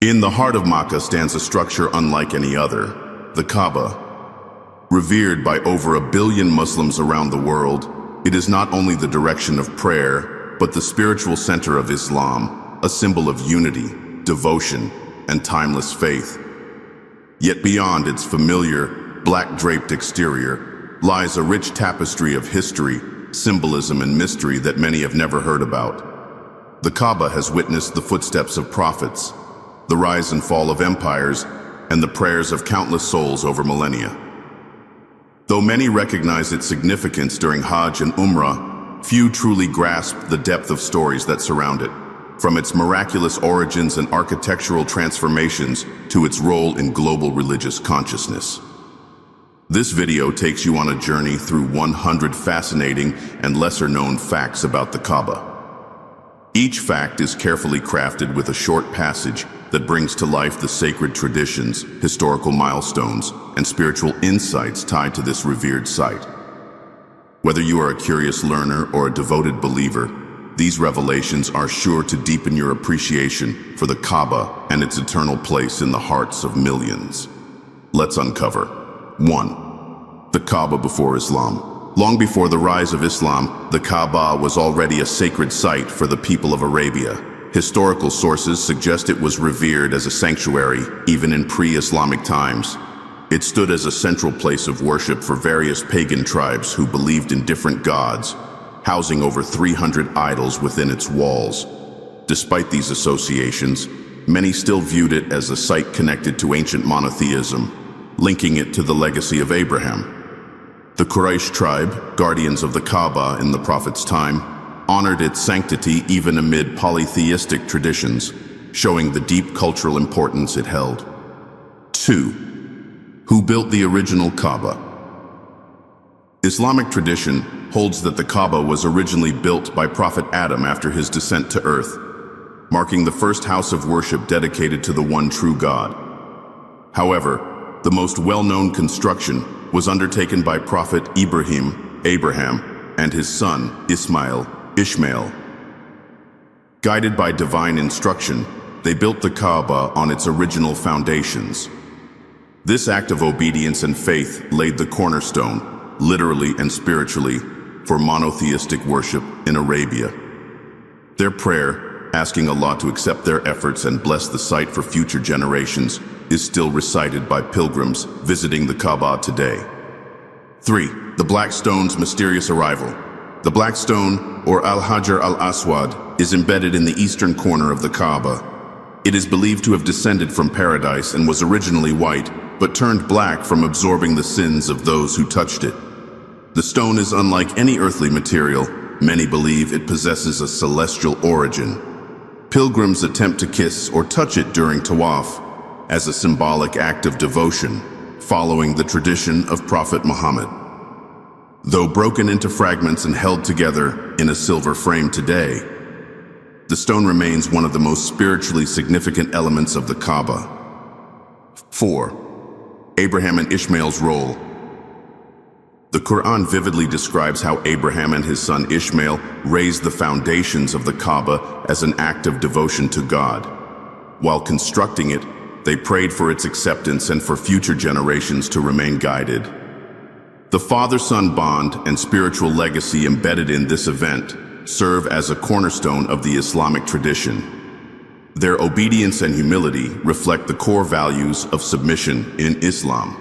In the heart of Makkah stands a structure unlike any other, the Kaaba. Revered by over 1 billion Muslims around the world, it is not only the direction of prayer, but the spiritual center of Islam, a symbol of unity, devotion, and timeless faith. Yet beyond its familiar, black-draped exterior lies a rich tapestry of history, symbolism, and mystery that many have never heard about. The Kaaba has witnessed the footsteps of prophets, the rise and fall of empires, and the prayers of countless souls over millennia. Though many recognize its significance during Hajj and Umrah, few truly grasp the depth of stories that surround it, from its miraculous origins and architectural transformations to its role in global religious consciousness. This video takes you on a journey through 100 fascinating and lesser-known facts about the Kaaba. Each fact is carefully crafted with a short passage that brings to life the sacred traditions, historical milestones, and spiritual insights tied to this revered site. Whether you are a curious learner or a devoted believer, these revelations are sure to deepen your appreciation for the Kaaba and its eternal place in the hearts of millions. Let's uncover 1. The Kaaba before Islam. Long before the rise of Islam, the Kaaba was already a sacred site for the people of Arabia. Historical sources suggest it was revered as a sanctuary, even in pre-Islamic times. It stood as a central place of worship for various pagan tribes who believed in different gods, housing over 300 idols within its walls. Despite these associations, many still viewed it as a site connected to ancient monotheism, linking it to the legacy of Abraham. The Quraysh tribe, guardians of the Kaaba in the Prophet's time, honored its sanctity even amid polytheistic traditions, showing the deep cultural importance it held. 2. Who built the original Kaaba? Islamic tradition holds that the Kaaba was originally built by Prophet Adam after his descent to earth, marking the first house of worship dedicated to the one true God. However, the most well-known construction was undertaken by Prophet Abraham, and his son, Ishmael. Guided by divine instruction, they built the Kaaba on its original foundations. This act of obedience and faith laid the cornerstone, literally and spiritually, for monotheistic worship in Arabia. Their prayer, asking Allah to accept their efforts and bless the site for future generations, is still recited by pilgrims visiting the Kaaba today. 3. The Black Stone's mysterious arrival. The Black Stone, or Al-Hajar al-Aswad, is embedded in the eastern corner of the Kaaba. It is believed to have descended from paradise and was originally white, but turned black from absorbing the sins of those who touched it. The stone is unlike any earthly material. Many believe it possesses a celestial origin. Pilgrims attempt to kiss or touch it during tawaf, as a symbolic act of devotion, following the tradition of Prophet Muhammad. Though broken into fragments and held together in a silver frame today, the stone remains one of the most spiritually significant elements of the Kaaba. 4. Abraham and Ishmael's role. The Qur'an vividly describes how Abraham and his son Ishmael raised the foundations of the Kaaba as an act of devotion to God. While constructing it, they prayed for its acceptance and for future generations to remain guided. The father-son bond and spiritual legacy embedded in this event serve as a cornerstone of the Islamic tradition. Their obedience and humility reflect the core values of submission in Islam.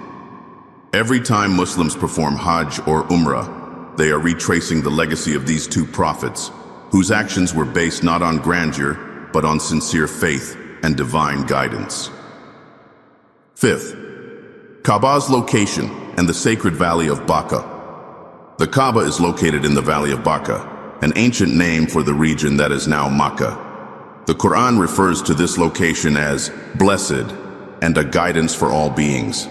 Every time Muslims perform Hajj or Umrah, they are retracing the legacy of these two prophets, whose actions were based not on grandeur, but on sincere faith and divine guidance. 5th, Kaaba's location and the sacred valley of Bakka. The Kaaba is located in the valley of Bakka, an ancient name for the region that is now Makkah. The Qur'an refers to this location as blessed and a guidance for all beings.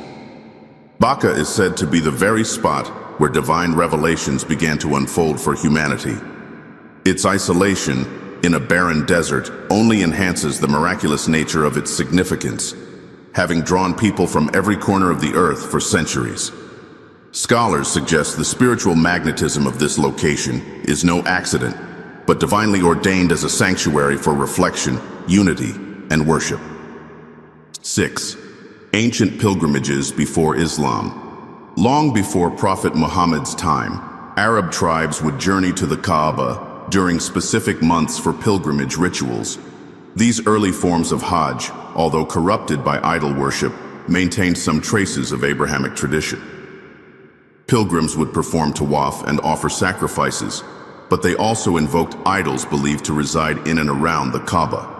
Bakka is said to be the very spot where divine revelations began to unfold for humanity. Its isolation in a barren desert only enhances the miraculous nature of its significance, having drawn people from every corner of the earth for centuries. Scholars suggest the spiritual magnetism of this location is no accident, but divinely ordained as a sanctuary for reflection, unity, and worship. 6. Ancient pilgrimages before Islam. Long before Prophet Muhammad's time, Arab tribes would journey to the Kaaba during specific months for pilgrimage rituals. These early forms of Hajj, although corrupted by idol worship, maintained some traces of Abrahamic tradition. Pilgrims would perform tawaf and offer sacrifices, but they also invoked idols believed to reside in and around the Kaaba.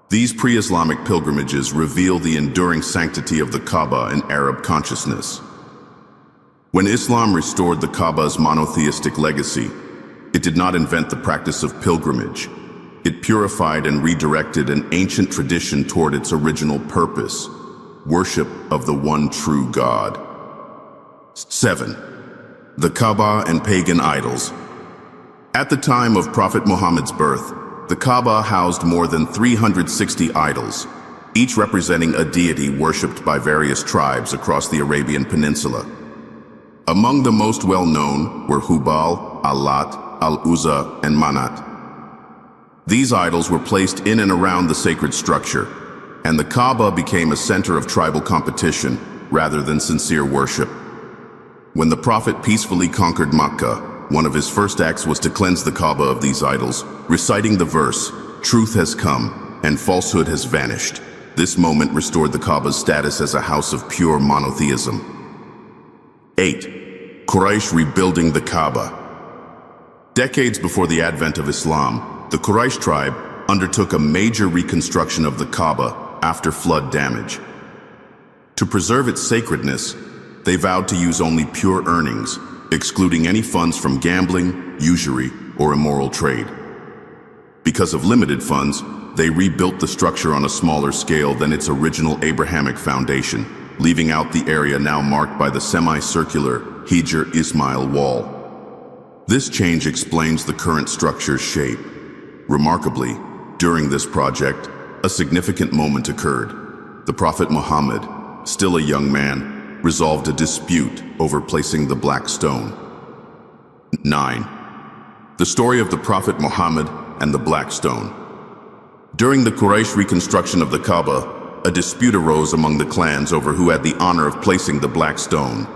These pre-Islamic pilgrimages reveal the enduring sanctity of the Kaaba in Arab consciousness. When Islam restored the Kaaba's monotheistic legacy, it did not invent the practice of pilgrimage. It purified and redirected an ancient tradition toward its original purpose, worship of the one true God. 7. The Kaaba and pagan idols. At the time of Prophet Muhammad's birth, the Kaaba housed more than 360 idols, each representing a deity worshipped by various tribes across the Arabian Peninsula. Among the most well-known were Hubal, Allat, Al-Uzza, and Manat. These idols were placed in and around the sacred structure, and the Kaaba became a center of tribal competition rather than sincere worship. When the Prophet peacefully conquered Makkah, one of his first acts was to cleanse the Kaaba of these idols, reciting the verse, "Truth has come, and falsehood has vanished." This moment restored the Kaaba's status as a house of pure monotheism. 8. Quraysh rebuilding the Kaaba. Decades before the advent of Islam, the Quraysh tribe undertook a major reconstruction of the Kaaba after flood damage. To preserve its sacredness, they vowed to use only pure earnings, excluding any funds from gambling, usury, or immoral trade. Because of limited funds, they rebuilt the structure on a smaller scale than its original Abrahamic foundation, leaving out the area now marked by the semicircular Hijr Ismail wall. This change explains the current structure's shape. Remarkably, during this project, a significant moment occurred. The Prophet Muhammad, still a young man, resolved a dispute over placing the black stone. 9. The story of the Prophet Muhammad and the black stone. During the Quraysh reconstruction of the Kaaba, a dispute arose among the clans over who had the honor of placing the black stone.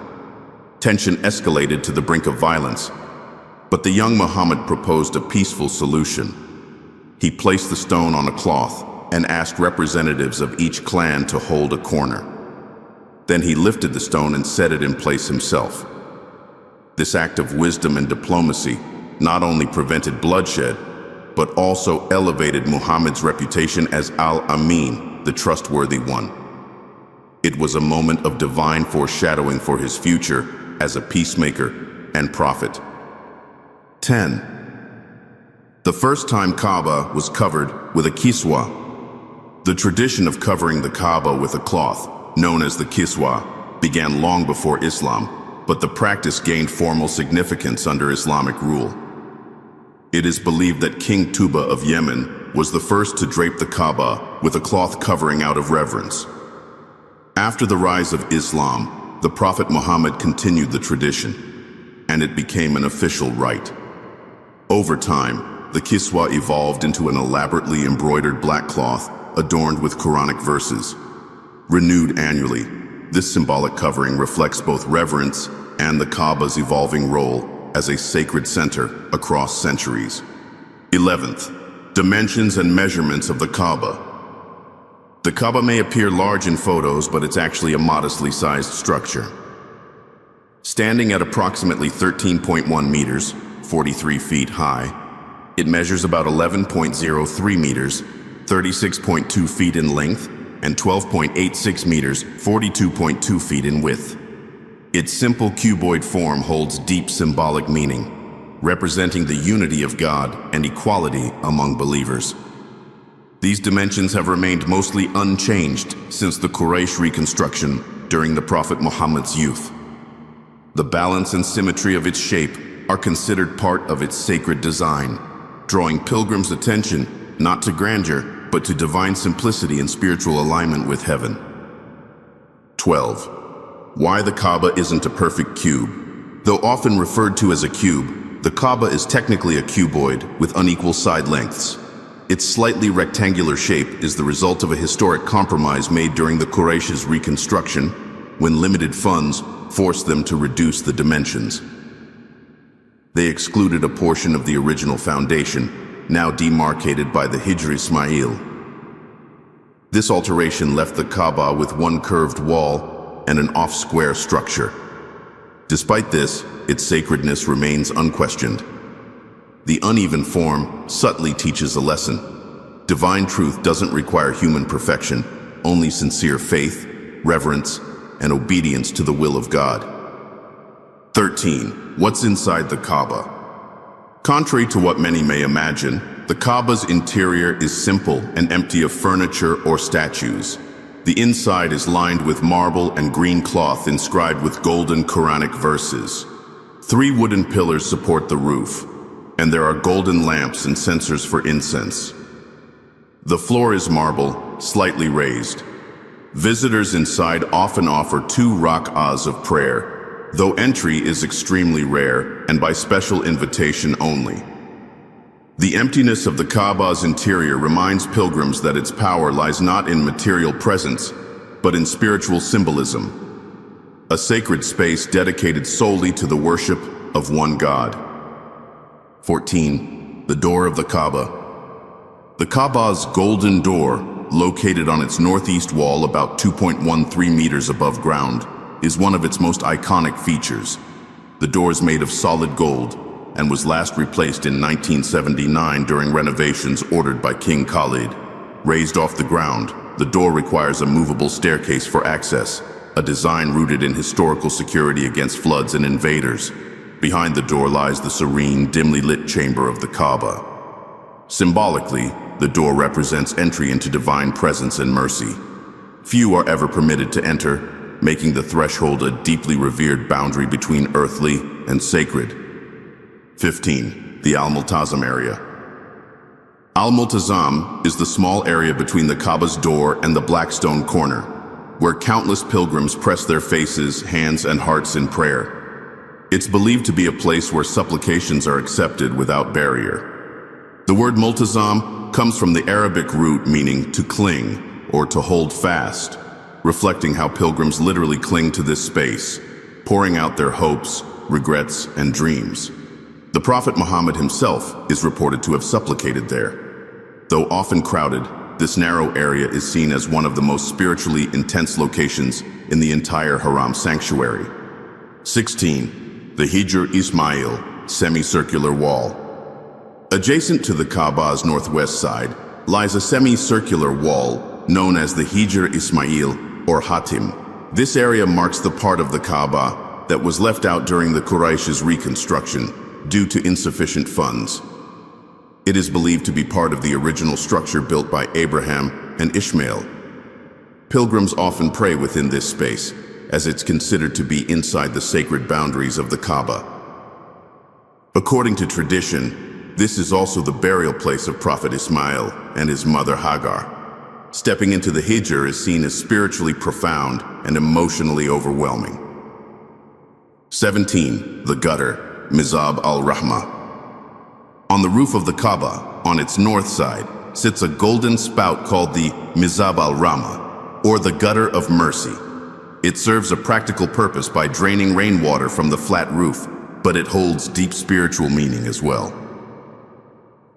Tension escalated to the brink of violence, but the young Muhammad proposed a peaceful solution. He placed the stone on a cloth and asked representatives of each clan to hold a corner. Then he lifted the stone and set it in place himself. This act of wisdom and diplomacy not only prevented bloodshed, but also elevated Muhammad's reputation as Al-Amin, the trustworthy one. It was a moment of divine foreshadowing for his future as a peacemaker and prophet. 10. The first time Kaaba was covered with a kiswa. The tradition of covering the Kaaba with a cloth, known as the kiswa, began long before Islam, but the practice gained formal significance under Islamic rule. It is believed that King Tuba of Yemen was the first to drape the Kaaba with a cloth covering out of reverence. After the rise of Islam, the Prophet Muhammad continued the tradition, and it became an official rite. Over time, the kiswa evolved into an elaborately embroidered black cloth adorned with Quranic verses. Renewed annually, this symbolic covering reflects both reverence and the Kaaba's evolving role as a sacred center across centuries. 11th, dimensions and measurements of the Kaaba. The Kaaba may appear large in photos, but it's actually a modestly sized structure. Standing at approximately 13.1 meters, 43 feet high, it measures about 11.03 meters, 36.2 feet in length, and 12.86 meters, 42.2 feet in width. Its simple cuboid form holds deep symbolic meaning, representing the unity of God and equality among believers. These dimensions have remained mostly unchanged since the Quraysh reconstruction during the Prophet Muhammad's youth. The balance and symmetry of its shape are considered part of its sacred design, drawing pilgrims' attention not to grandeur, but to divine simplicity and spiritual alignment with heaven. 12. Why the Kaaba isn't a perfect cube. Though often referred to as a cube, the Kaaba is technically a cuboid with unequal side lengths. Its slightly rectangular shape is the result of a historic compromise made during the Quraysh's reconstruction, when limited funds forced them to reduce the dimensions. They excluded a portion of the original foundation, now demarcated by the Hijr Ismail. This alteration left the Kaaba with one curved wall and an off-square structure. Despite this, its sacredness remains unquestioned. The uneven form subtly teaches a lesson. Divine truth doesn't require human perfection, only sincere faith, reverence, and obedience to the will of God. 13. What's inside the Kaaba? Contrary to what many may imagine, the Kaaba's interior is simple and empty of furniture or statues. The inside is lined with marble and green cloth inscribed with golden Quranic verses. 3 wooden pillars support the roof, and there are golden lamps and censers for incense. The floor is marble, slightly raised. Visitors inside often offer 2 rak'ahs of prayer, though entry is extremely rare and by special invitation only. The emptiness of the Kaaba's interior reminds pilgrims that its power lies not in material presence, but in spiritual symbolism, a sacred space dedicated solely to the worship of one God. 14. The door of the Kaaba. The Kaaba's golden door, located on its northeast wall about 2.13 meters above ground, is one of its most iconic features. The door is made of solid gold and was last replaced in 1979 during renovations ordered by King Khalid. Raised off the ground, the door requires a movable staircase for access, a design rooted in historical security against floods and invaders. Behind the door lies the serene, dimly lit chamber of the Kaaba. Symbolically, the door represents entry into divine presence and mercy. Few are ever permitted to enter, making the threshold a deeply revered boundary between earthly and sacred. 15. The Al-Multazam area. Al-Multazam is the small area between the Kaaba's door and the black stone corner, where countless pilgrims press their faces, hands, and hearts in prayer. It's believed to be a place where supplications are accepted without barrier. The word multazam comes from the Arabic root meaning to cling or to hold fast, reflecting how pilgrims literally cling to this space, pouring out their hopes, regrets, and dreams. The Prophet Muhammad himself is reported to have supplicated there. Though often crowded, this narrow area is seen as one of the most spiritually intense locations in the entire Haram sanctuary. 16. The Hijr Ismail semicircular wall. Adjacent to the Kaaba's northwest side lies a semicircular wall known as the Hijr Ismail or Hatim. This area marks the part of the Kaaba that was left out during the Quraysh's reconstruction due to insufficient funds. It is believed to be part of the original structure built by Abraham and Ishmael. Pilgrims often pray within this space, as it's considered to be inside the sacred boundaries of the Kaaba. According to tradition, this is also the burial place of Prophet Ismail and his mother Hagar. Stepping into the Hijr is seen as spiritually profound and emotionally overwhelming. 17. The gutter, Mizab al-Rahmah. On the roof of the Kaaba, on its north side, sits a golden spout called the Mizab al-Rahmah, or the gutter of mercy. It serves a practical purpose by draining rainwater from the flat roof, but it holds deep spiritual meaning as well.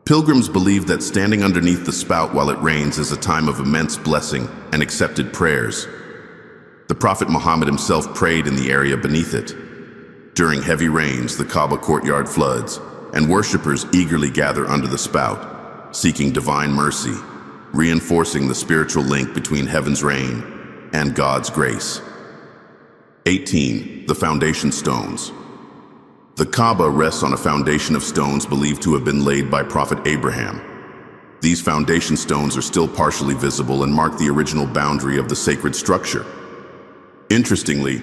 Pilgrims believe that standing underneath the spout while it rains is a time of immense blessing and accepted prayers. The Prophet Muhammad himself prayed in the area beneath it. During heavy rains, the Kaaba courtyard floods, and worshippers eagerly gather under the spout, seeking divine mercy, reinforcing the spiritual link between heaven's rain and God's grace. 18. The foundation stones. The Kaaba rests on a foundation of stones believed to have been laid by Prophet Abraham. These foundation stones are still partially visible and mark the original boundary of the sacred structure. Interestingly,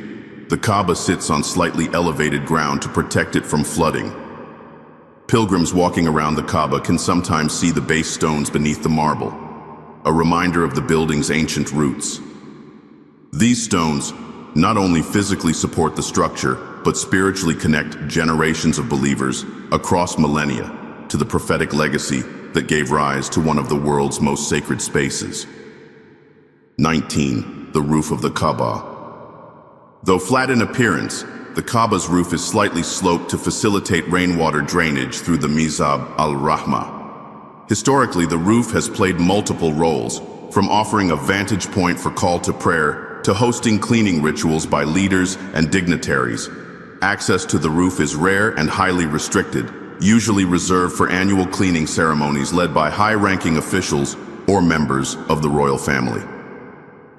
the Kaaba sits on slightly elevated ground to protect it from flooding. Pilgrims walking around the Kaaba can sometimes see the base stones beneath the marble, a reminder of the building's ancient roots. These stones not only physically support the structure, but spiritually connect generations of believers across millennia to the prophetic legacy that gave rise to one of the world's most sacred spaces. 19. The roof of the Kaaba. Though flat in appearance, the Kaaba's roof is slightly sloped to facilitate rainwater drainage through the Mizab al-Rahmah. Historically, the roof has played multiple roles, from offering a vantage point for call to prayer to hosting cleaning rituals by leaders and dignitaries. Access to the roof is rare and highly restricted, usually reserved for annual cleaning ceremonies led by high-ranking officials or members of the royal family.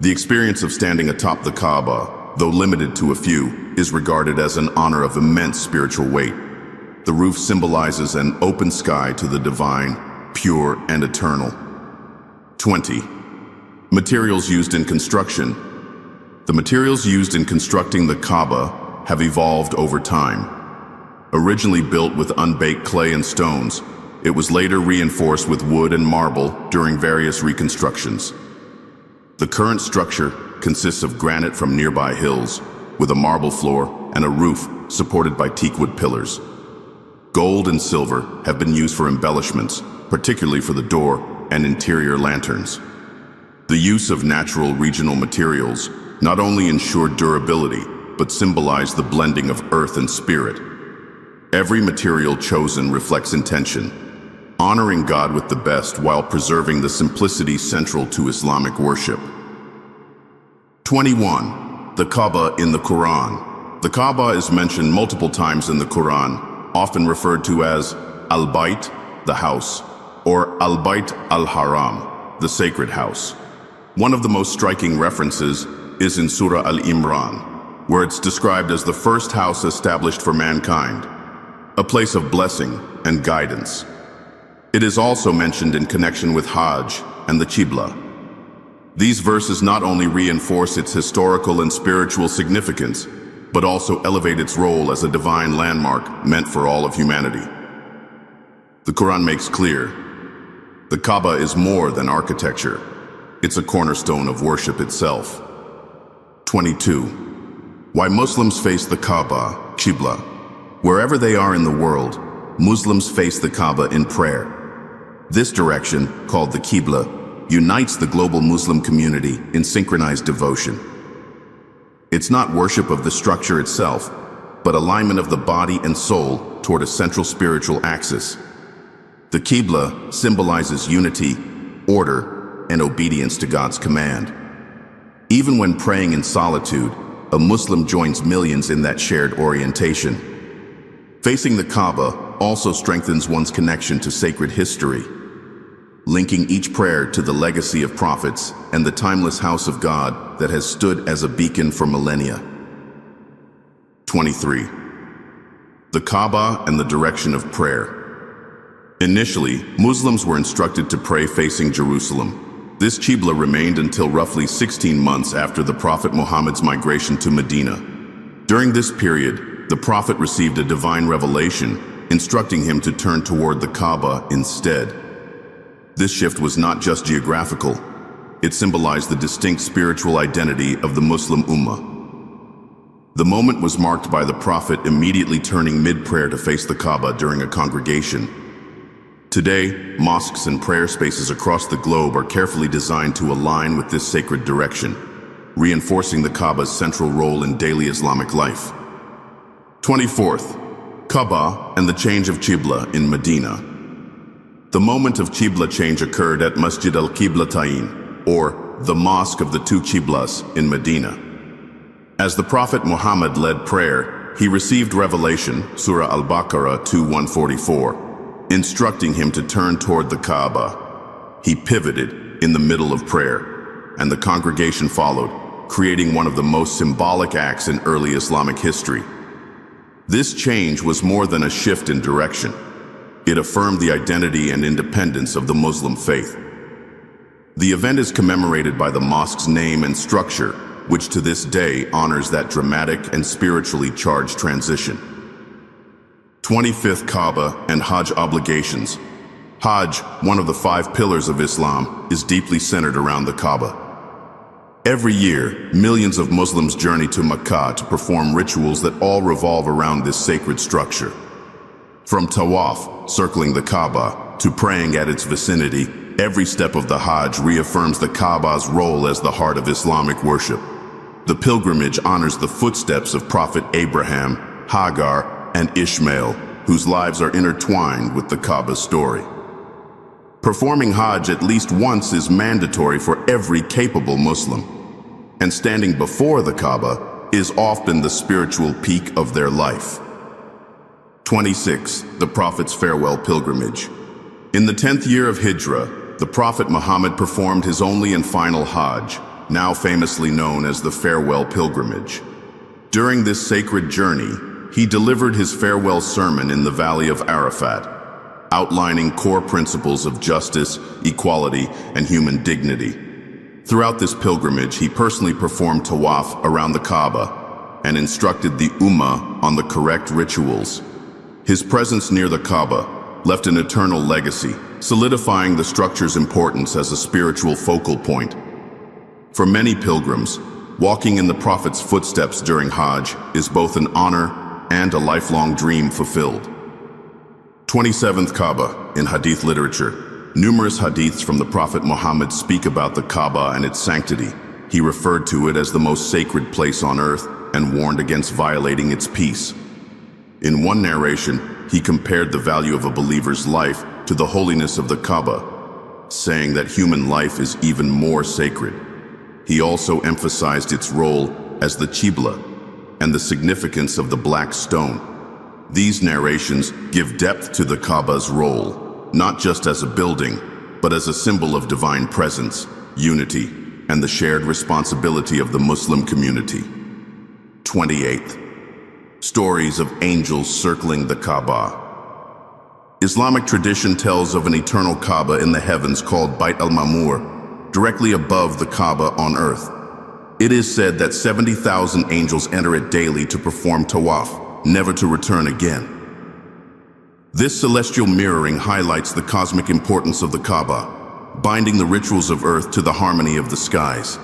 The experience of standing atop the Kaaba, though limited to a few, is regarded as an honor of immense spiritual weight. The roof symbolizes an open sky to the divine, pure and eternal. 20. Materials used in construction. The materials used in constructing the Kaaba have evolved over time. Originally built with unbaked clay and stones, it was later reinforced with wood and marble during various reconstructions. The current structure consists of granite from nearby hills, with a marble floor and a roof supported by teakwood pillars. Gold and silver have been used for embellishments, particularly for the door and interior lanterns. The use of natural regional materials not only ensured durability, but symbolized the blending of earth and spirit. Every material chosen reflects intention, honoring God with the best while preserving the simplicity central to Islamic worship. 21. The Kaaba in the Qur'an. The Kaaba is mentioned multiple times in the Qur'an, often referred to as Al-Bayt, the house, or Al-Bayt al-Haram, the sacred house. One of the most striking references is in Surah Al-Imran, where it's described as the first house established for mankind, a place of blessing and guidance. It is also mentioned in connection with Hajj and the Qibla. These verses not only reinforce its historical and spiritual significance, but also elevate its role as a divine landmark meant for all of humanity. The Quran makes clear, the Kaaba is more than architecture. It's a cornerstone of worship itself. 22. Why Muslims face the Kaaba, Qibla. Wherever they are in the world, Muslims face the Kaaba in prayer. This direction, called the Qibla, unites the global Muslim community in synchronized devotion. It's not worship of the structure itself, but alignment of the body and soul toward a central spiritual axis. The Qibla symbolizes unity, order, and obedience to God's command. Even when praying in solitude, a Muslim joins millions in that shared orientation. Facing the Kaaba also strengthens one's connection to sacred history, linking each prayer to the legacy of prophets and the timeless house of God that has stood as a beacon for millennia. 23. The Kaaba and the direction of prayer. Initially, Muslims were instructed to pray facing Jerusalem. This Qibla remained until roughly 16 months after the Prophet Muhammad's migration to Medina. During this period, the Prophet received a divine revelation, instructing him to turn toward the Kaaba instead. This shift was not just geographical, it symbolized the distinct spiritual identity of the Muslim Ummah. The moment was marked by the Prophet immediately turning mid-prayer to face the Kaaba during a congregation. Today, mosques and prayer spaces across the globe are carefully designed to align with this sacred direction, reinforcing the Kaaba's central role in daily Islamic life. 24th, Kaaba and the change of Qibla in Medina. The moment of Qibla change occurred at Masjid al-Qiblatayn, or the Mosque of the Two Qiblas in Medina. As the Prophet Muhammad led prayer, he received revelation, Surah Al-Baqarah 2:144, instructing him to turn toward the Kaaba. He pivoted in the middle of prayer, and the congregation followed, creating one of the most symbolic acts in early Islamic history. This change was more than a shift in direction. It affirmed the identity and independence of the Muslim faith. The event is commemorated by the mosque's name and structure, which to this day honors that dramatic and spiritually charged transition. 25th, Kaaba and Hajj obligations. Hajj, one of the 5 pillars of Islam, is deeply centered around the Kaaba. Every year, millions of Muslims journey to Mecca to perform rituals that all revolve around this sacred structure. From tawaf, circling the Kaaba, to praying at its vicinity, every step of the Hajj reaffirms the Kaaba's role as the heart of Islamic worship. The pilgrimage honors the footsteps of Prophet Abraham, Hagar, and Ishmael, whose lives are intertwined with the Kaaba's story. Performing Hajj at least once is mandatory for every capable Muslim, and standing before the Kaaba is often the spiritual peak of their life. 26. The Prophet's farewell pilgrimage. In the 10th year of Hijrah, the Prophet Muhammad performed his only and final Hajj, now famously known as the farewell pilgrimage. During this sacred journey, he delivered his farewell sermon in the Valley of Arafat, outlining core principles of justice, equality, and human dignity. Throughout this pilgrimage, he personally performed tawaf around the Kaaba and instructed the Ummah on the correct rituals. His presence near the Kaaba left an eternal legacy, solidifying the structure's importance as a spiritual focal point. For many pilgrims, walking in the Prophet's footsteps during Hajj is both an honor and a lifelong dream fulfilled. 27th Kaaba. In Hadith literature, numerous hadiths from the Prophet Muhammad speak about the Kaaba and its sanctity. He referred to it as the most sacred place on earth and warned against violating its peace. In one narration, he compared the value of a believer's life to the holiness of the Kaaba, saying that human life is even more sacred. He also emphasized its role as the Qibla and the significance of the black stone. These narrations give depth to the Kaaba's role, not just as a building, but as a symbol of divine presence, unity, and the shared responsibility of the Muslim community. 28th. Stories of angels circling the Kaaba. Islamic tradition tells of an eternal Kaaba in the heavens called Bayt al-Ma'mur, directly above the Kaaba on earth. It is said that 70,000 angels enter it daily to perform tawaf, never to return again. This celestial mirroring highlights the cosmic importance of the Kaaba, binding the rituals of earth to the harmony of the skies.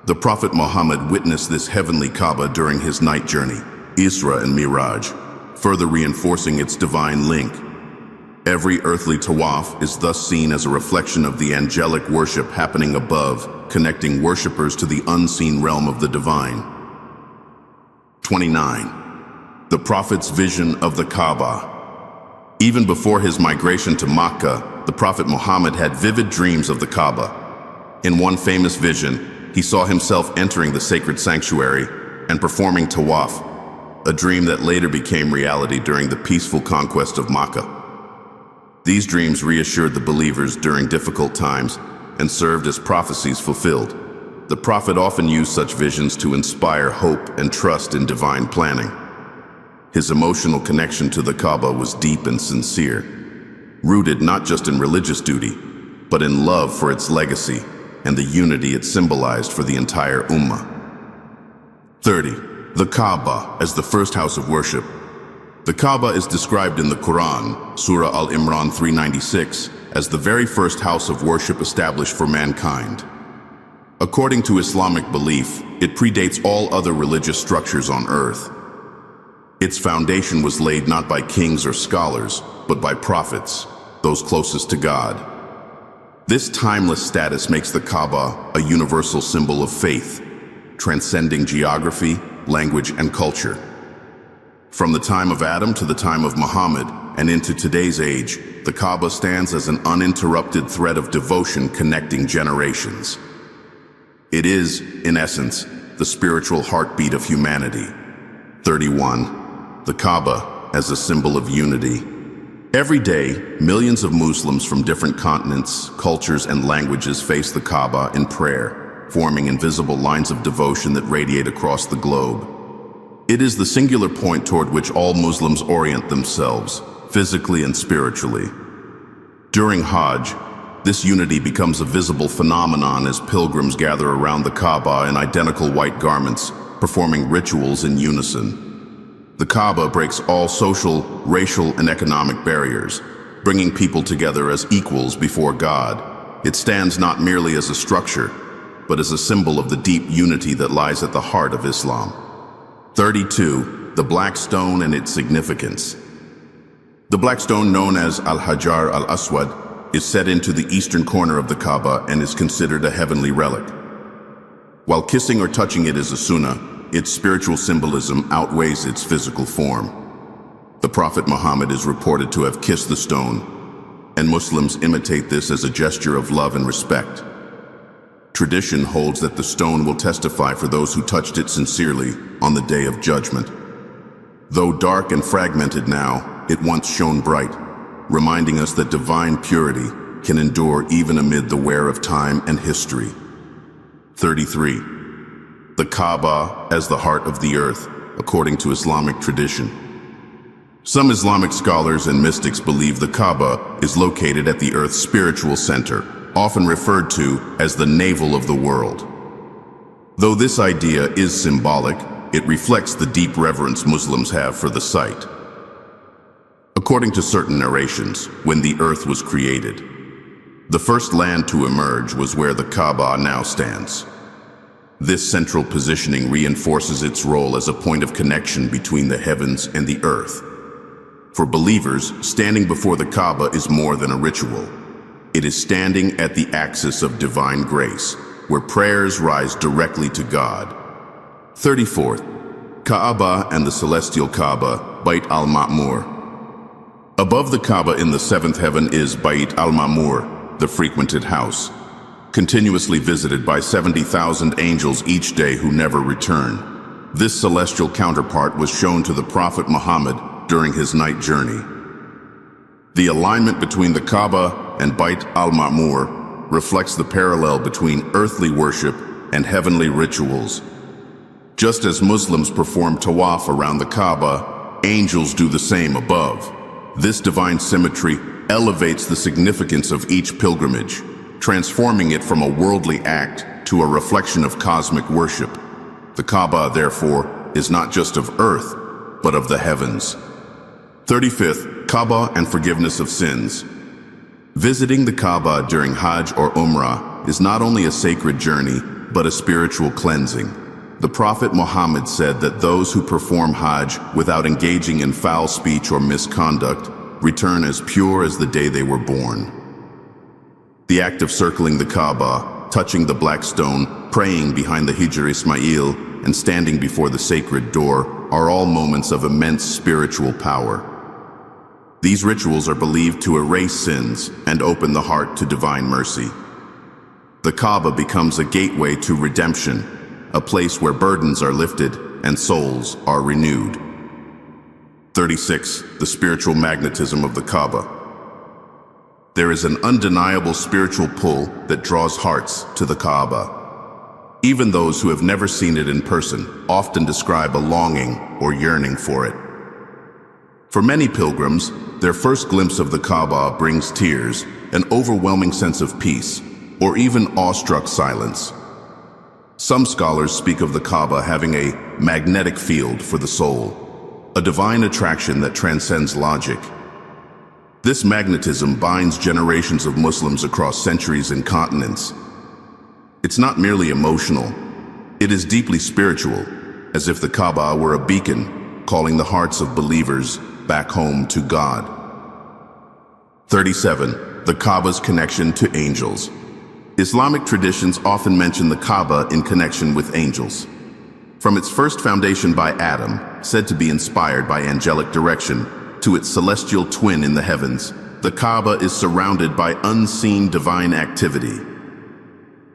The Prophet Muhammad witnessed this heavenly Kaaba during his night journey, Isra and Miraj, further reinforcing its divine link. Every earthly tawaf is thus seen as a reflection of the angelic worship happening above, connecting worshippers to the unseen realm of the divine. 29. The Prophet's vision of the Kaaba. Even before his migration to Makkah, the Prophet Muhammad had vivid dreams of the Kaaba. In one famous vision, he saw himself entering the sacred sanctuary and performing tawaf, a dream that later became reality during the peaceful conquest of Makkah. These dreams reassured the believers during difficult times and served as prophecies fulfilled. The Prophet often used such visions to inspire hope and trust in divine planning. His emotional connection to the Kaaba was deep and sincere, rooted not just in religious duty, but in love for its legacy and the unity it symbolized for the entire Ummah. 30. The Kaaba as the first house of worship. The Kaaba is described in the Qur'an, Surah Al-Imran 396, as the very first house of worship established for mankind. According to Islamic belief, it predates all other religious structures on earth. Its foundation was laid not by kings or scholars, but by prophets, those closest to God. This timeless status makes the Kaaba a universal symbol of faith, transcending geography, language, and culture. From the time of Adam to the time of Muhammad and into today's age, the Kaaba stands as an uninterrupted thread of devotion connecting generations. It is, in essence, the spiritual heartbeat of humanity. 31. The Kaaba as a symbol of unity. Every day, millions of Muslims from different continents, cultures, and languages face the Kaaba in prayer, forming invisible lines of devotion that radiate across the globe. It is the singular point toward which all Muslims orient themselves, physically and spiritually. During Hajj, this unity becomes a visible phenomenon as pilgrims gather around the Kaaba in identical white garments, performing rituals in unison. The Kaaba breaks all social, racial, and economic barriers, bringing people together as equals before God. It stands not merely as a structure, but as a symbol of the deep unity that lies at the heart of Islam. 32. The Black Stone and its significance. The black stone known as Al-Hajar al-Aswad is set into the eastern corner of the Kaaba and is considered a heavenly relic. While kissing or touching it is a sunnah, its spiritual symbolism outweighs its physical form. The Prophet Muhammad is reported to have kissed the stone, and Muslims imitate this as a gesture of love and respect. Tradition holds that the stone will testify for those who touched it sincerely on the Day of Judgment. Though dark and fragmented now, it once shone bright, reminding us that divine purity can endure even amid the wear of time and history. 33. The Kaaba as the heart of the earth, according to Islamic tradition. Some Islamic scholars and mystics believe the Kaaba is located at the earth's spiritual center, often referred to as the navel of the world. Though this idea is symbolic, it reflects the deep reverence Muslims have for the site. According to certain narrations, when the earth was created, the first land to emerge was where the Kaaba now stands. This central positioning reinforces its role as a point of connection between the heavens and the earth. For believers, standing before the Kaaba is more than a ritual. It is standing at the axis of divine grace, where prayers rise directly to God. 34th, Kaaba and the celestial Kaaba, Bayt al-Ma'mur. Above the Kaaba in the seventh heaven is Bayt al-Ma'mur, the frequented house, continuously visited by 70,000 angels each day who never return. This celestial counterpart was shown to the Prophet Muhammad during his night journey. The alignment between the Kaaba and Bayt al-Ma'mur reflects the parallel between earthly worship and heavenly rituals. Just as Muslims perform tawaf around the Kaaba, angels do the same above. This divine symmetry elevates the significance of each pilgrimage, transforming it from a worldly act to a reflection of cosmic worship. The Kaaba, therefore, is not just of earth, but of the heavens. 35th, Kaaba and forgiveness of sins. Visiting the Kaaba during Hajj or Umrah is not only a sacred journey, but a spiritual cleansing. The Prophet Muhammad said that those who perform Hajj without engaging in foul speech or misconduct return as pure as the day they were born. The act of circling the Kaaba, touching the black stone, praying behind the Hijr Ismail, and standing before the sacred door are all moments of immense spiritual power. These rituals are believed to erase sins and open the heart to divine mercy. The Kaaba becomes a gateway to redemption, a place where burdens are lifted and souls are renewed. 36. The spiritual magnetism of the Kaaba. There is an undeniable spiritual pull that draws hearts to the Kaaba. Even those who have never seen it in person often describe a longing or yearning for it. For many pilgrims, their first glimpse of the Kaaba brings tears, an overwhelming sense of peace, or even awestruck silence. Some scholars speak of the Kaaba having a magnetic field for the soul, a divine attraction that transcends logic. This magnetism binds generations of Muslims across centuries and continents. It's not merely emotional, it is deeply spiritual, as if the Kaaba were a beacon calling the hearts of believers back home to God. 37. The Kaaba's connection to angels. Islamic traditions often mention the Kaaba in connection with angels. From its first foundation by Adam, said to be inspired by angelic direction, to its celestial twin in the heavens, the Kaaba is surrounded by unseen divine activity.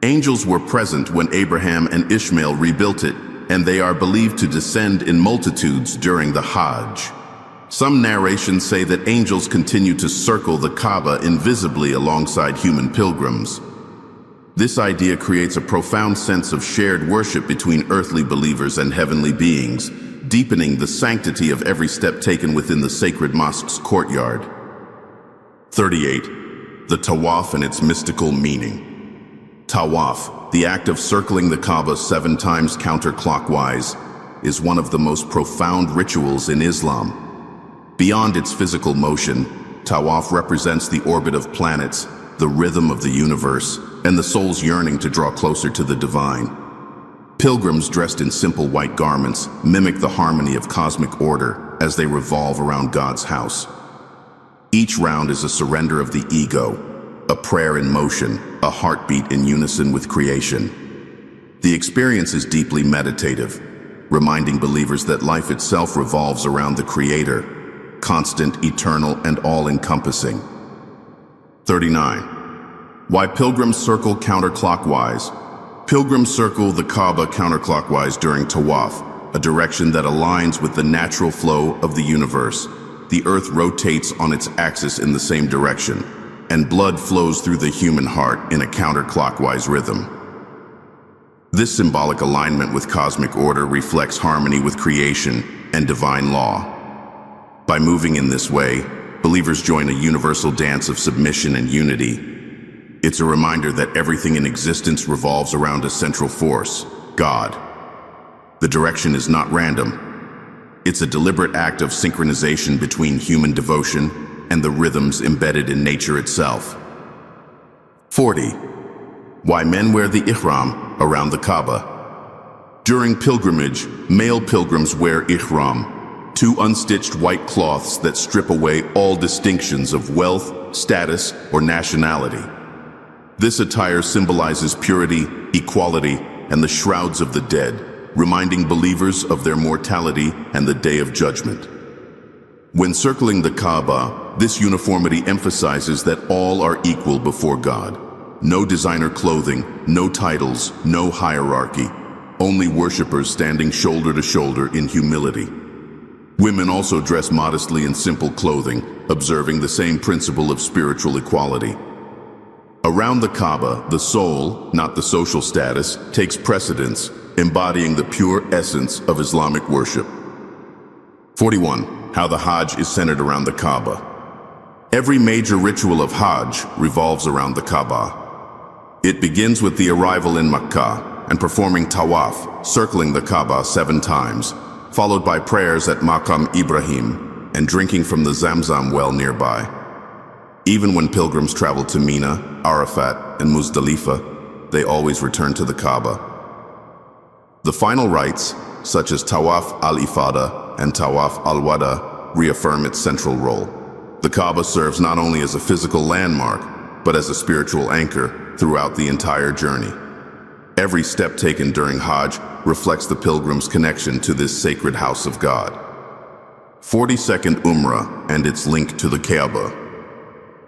Angels were present when Abraham and Ishmael rebuilt it, and they are believed to descend in multitudes during the Hajj. Some narrations say that angels continue to circle the Kaaba invisibly alongside human pilgrims. This idea creates a profound sense of shared worship between earthly believers and heavenly beings, deepening the sanctity of every step taken within the sacred mosque's courtyard. 38. The Tawaf and its mystical meaning. Tawaf, the act of circling the Kaaba 7 times counterclockwise, is one of the most profound rituals in Islam. Beyond its physical motion, Tawaf represents the orbit of planets, the rhythm of the universe, and the soul's yearning to draw closer to the divine. Pilgrims dressed in simple white garments mimic the harmony of cosmic order as they revolve around God's house. Each round is a surrender of the ego, a prayer in motion, a heartbeat in unison with creation. The experience is deeply meditative, reminding believers that life itself revolves around the Creator, constant, eternal, and all-encompassing. 39. Why pilgrims circle counterclockwise. Pilgrims circle the Kaaba counterclockwise during Tawaf, a direction that aligns with the natural flow of the universe. The earth rotates on its axis in the same direction, and blood flows through the human heart in a counterclockwise rhythm. This symbolic alignment with cosmic order reflects harmony with creation and divine law. By moving in this way, believers join a universal dance of submission and unity. It's a reminder that everything in existence revolves around a central force, God. The direction is not random. It's a deliberate act of synchronization between human devotion and the rhythms embedded in nature itself. 40. Why men wear the ihram around the Kaaba. During pilgrimage, male pilgrims wear ihram, two unstitched white cloths that strip away all distinctions of wealth, status, or nationality. This attire symbolizes purity, equality, and the shrouds of the dead, reminding believers of their mortality and the day of judgment. When circling the Kaaba, this uniformity emphasizes that all are equal before God. No designer clothing, no titles, no hierarchy, only worshipers standing shoulder to shoulder in humility. Women also dress modestly in simple clothing, observing the same principle of spiritual equality. Around the Kaaba, the soul, not the social status, takes precedence, embodying the pure essence of Islamic worship. 41. How the Hajj is centered around the Kaaba. Every major ritual of Hajj revolves around the Kaaba. It begins with the arrival in Makkah and performing Tawaf, circling the Kaaba 7 times, followed by prayers at Maqam Ibrahim and drinking from the Zamzam well nearby. Even when pilgrims travel to Mina, Arafat, and Muzdalifah, they always return to the Kaaba. The final rites, such as Tawaf al-Ifada and Tawaf al-Wada, reaffirm its central role. The Kaaba serves not only as a physical landmark, but as a spiritual anchor throughout the entire journey. Every step taken during Hajj reflects the pilgrim's connection to this sacred house of God. 42nd Umrah and its link to the Kaaba.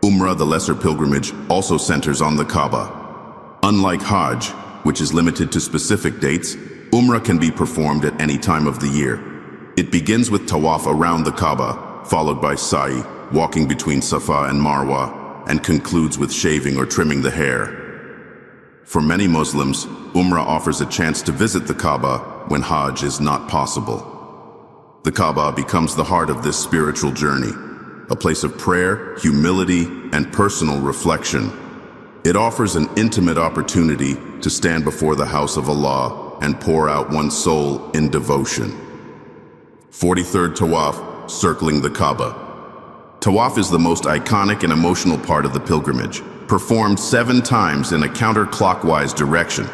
Umrah, the lesser pilgrimage, also centers on the Kaaba. Unlike Hajj, which is limited to specific dates, Umrah can be performed at any time of the year. It begins with Tawaf around the Kaaba, followed by Sa'i, walking between Safa and Marwa, and concludes with shaving or trimming the hair. For many Muslims, Umrah offers a chance to visit the Kaaba when Hajj is not possible. The Kaaba becomes the heart of this spiritual journey, a place of prayer, humility, and personal reflection. It offers an intimate opportunity to stand before the house of Allah and pour out one's soul in devotion. 43rd Tawaf, circling the Kaaba. Tawaf is the most iconic and emotional part of the pilgrimage. Performed 7 times in a counterclockwise direction,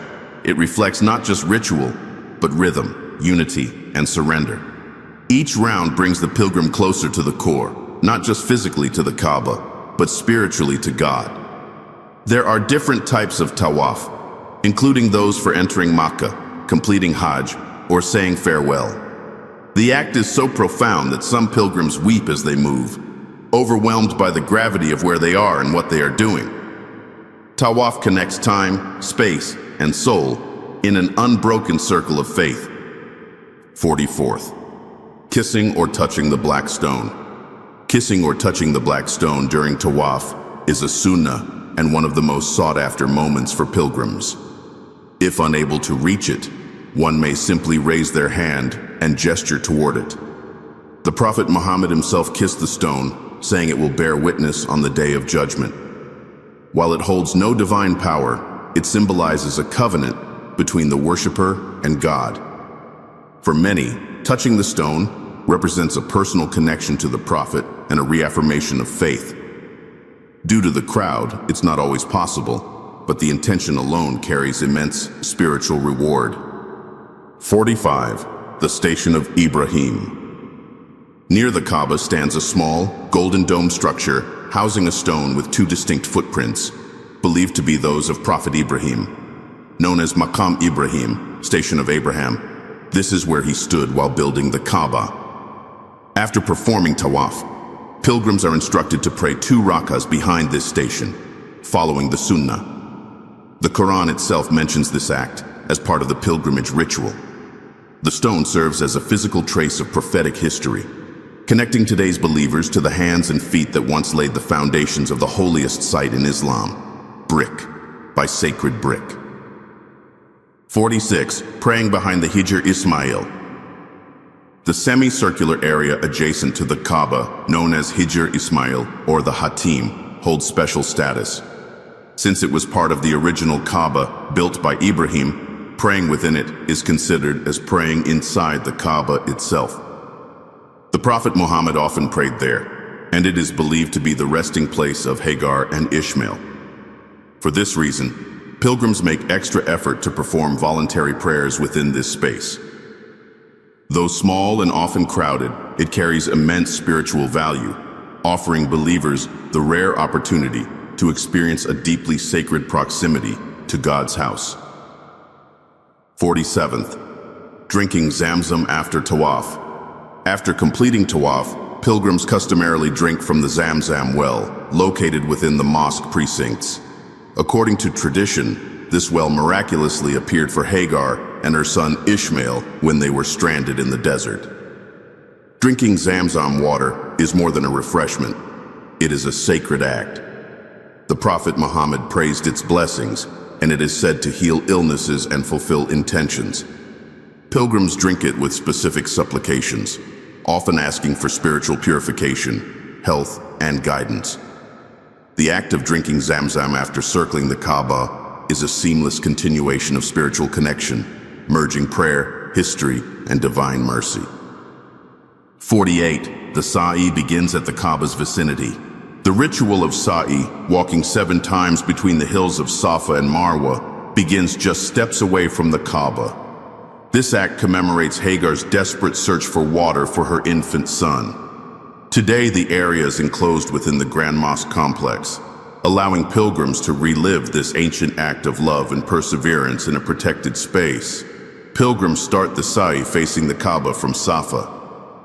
it reflects not just ritual, but rhythm, unity, and surrender. Each round brings the pilgrim closer to the core, not just physically to the Kaaba, but spiritually to God. There are different types of tawaf, including those for entering Makkah, completing Hajj, or saying farewell. The act is so profound that some pilgrims weep as they move, overwhelmed by the gravity of where they are and what they are doing. Tawaf connects time, space, and soul in an unbroken circle of faith. 44th. Kissing or touching the black stone. Kissing or touching the black stone during Tawaf is a sunnah and one of the most sought-after moments for pilgrims. If unable to reach it, one may simply raise their hand and gesture toward it. The Prophet Muhammad himself kissed the stone, saying it will bear witness on the day of judgment. While it holds no divine power, it symbolizes a covenant between the worshiper and God. For many, touching the stone represents a personal connection to the Prophet and a reaffirmation of faith. Due to the crowd, it's not always possible, but the intention alone carries immense spiritual reward. 45. The Station of Ibrahim. Near the Kaaba stands a small, golden dome structure housing a stone with two distinct footprints, believed to be those of Prophet Ibrahim. Known as Maqam Ibrahim, Station of Abraham, this is where he stood while building the Kaaba. After performing tawaf, pilgrims are instructed to pray 2 rakas behind this station, following the Sunnah. The Qur'an itself mentions this act as part of the pilgrimage ritual. The stone serves as a physical trace of prophetic history, connecting today's believers to the hands and feet that once laid the foundations of the holiest site in Islam, brick by sacred brick. 46. Praying behind the Hijr Ismail. The semicircular area adjacent to the Kaaba, known as Hijr Ismail or the Hatim, holds special status. Since it was part of the original Kaaba built by Ibrahim, praying within it is considered as praying inside the Kaaba itself. The Prophet Muhammad often prayed there, and it is believed to be the resting place of Hagar and Ishmael. For this reason, pilgrims make extra effort to perform voluntary prayers within this space. Though small and often crowded, it carries immense spiritual value, offering believers the rare opportunity to experience a deeply sacred proximity to God's house. 47th. Drinking Zamzam after Tawaf. After completing Tawaf, pilgrims customarily drink from the Zamzam well, located within the mosque precincts. According to tradition, this well miraculously appeared for Hagar and her son Ishmael when they were stranded in the desert. Drinking Zamzam water is more than a refreshment. It is a sacred act. The Prophet Muhammad praised its blessings, and it is said to heal illnesses and fulfill intentions. Pilgrims drink it with specific supplications, often asking for spiritual purification, health, and guidance. The act of drinking Zamzam after circling the Kaaba is a seamless continuation of spiritual connection, merging prayer, history, and divine mercy. 48. The Sa'i begins at the Kaaba's vicinity. The ritual of Sa'i, walking 7 times between the hills of Safa and Marwa, begins just steps away from the Kaaba. This act commemorates Hagar's desperate search for water for her infant son. Today, the area is enclosed within the Grand Mosque complex, allowing pilgrims to relive this ancient act of love and perseverance in a protected space. Pilgrims start the Sa'i facing the Kaaba from Safa,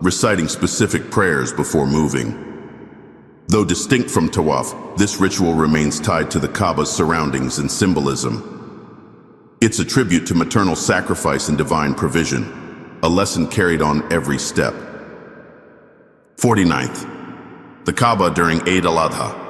reciting specific prayers before moving. Though distinct from Tawaf, this ritual remains tied to the Kaaba's surroundings and symbolism. It's a tribute to maternal sacrifice and divine provision, a lesson carried on every step. 49th. The Kaaba during Eid al-Adha.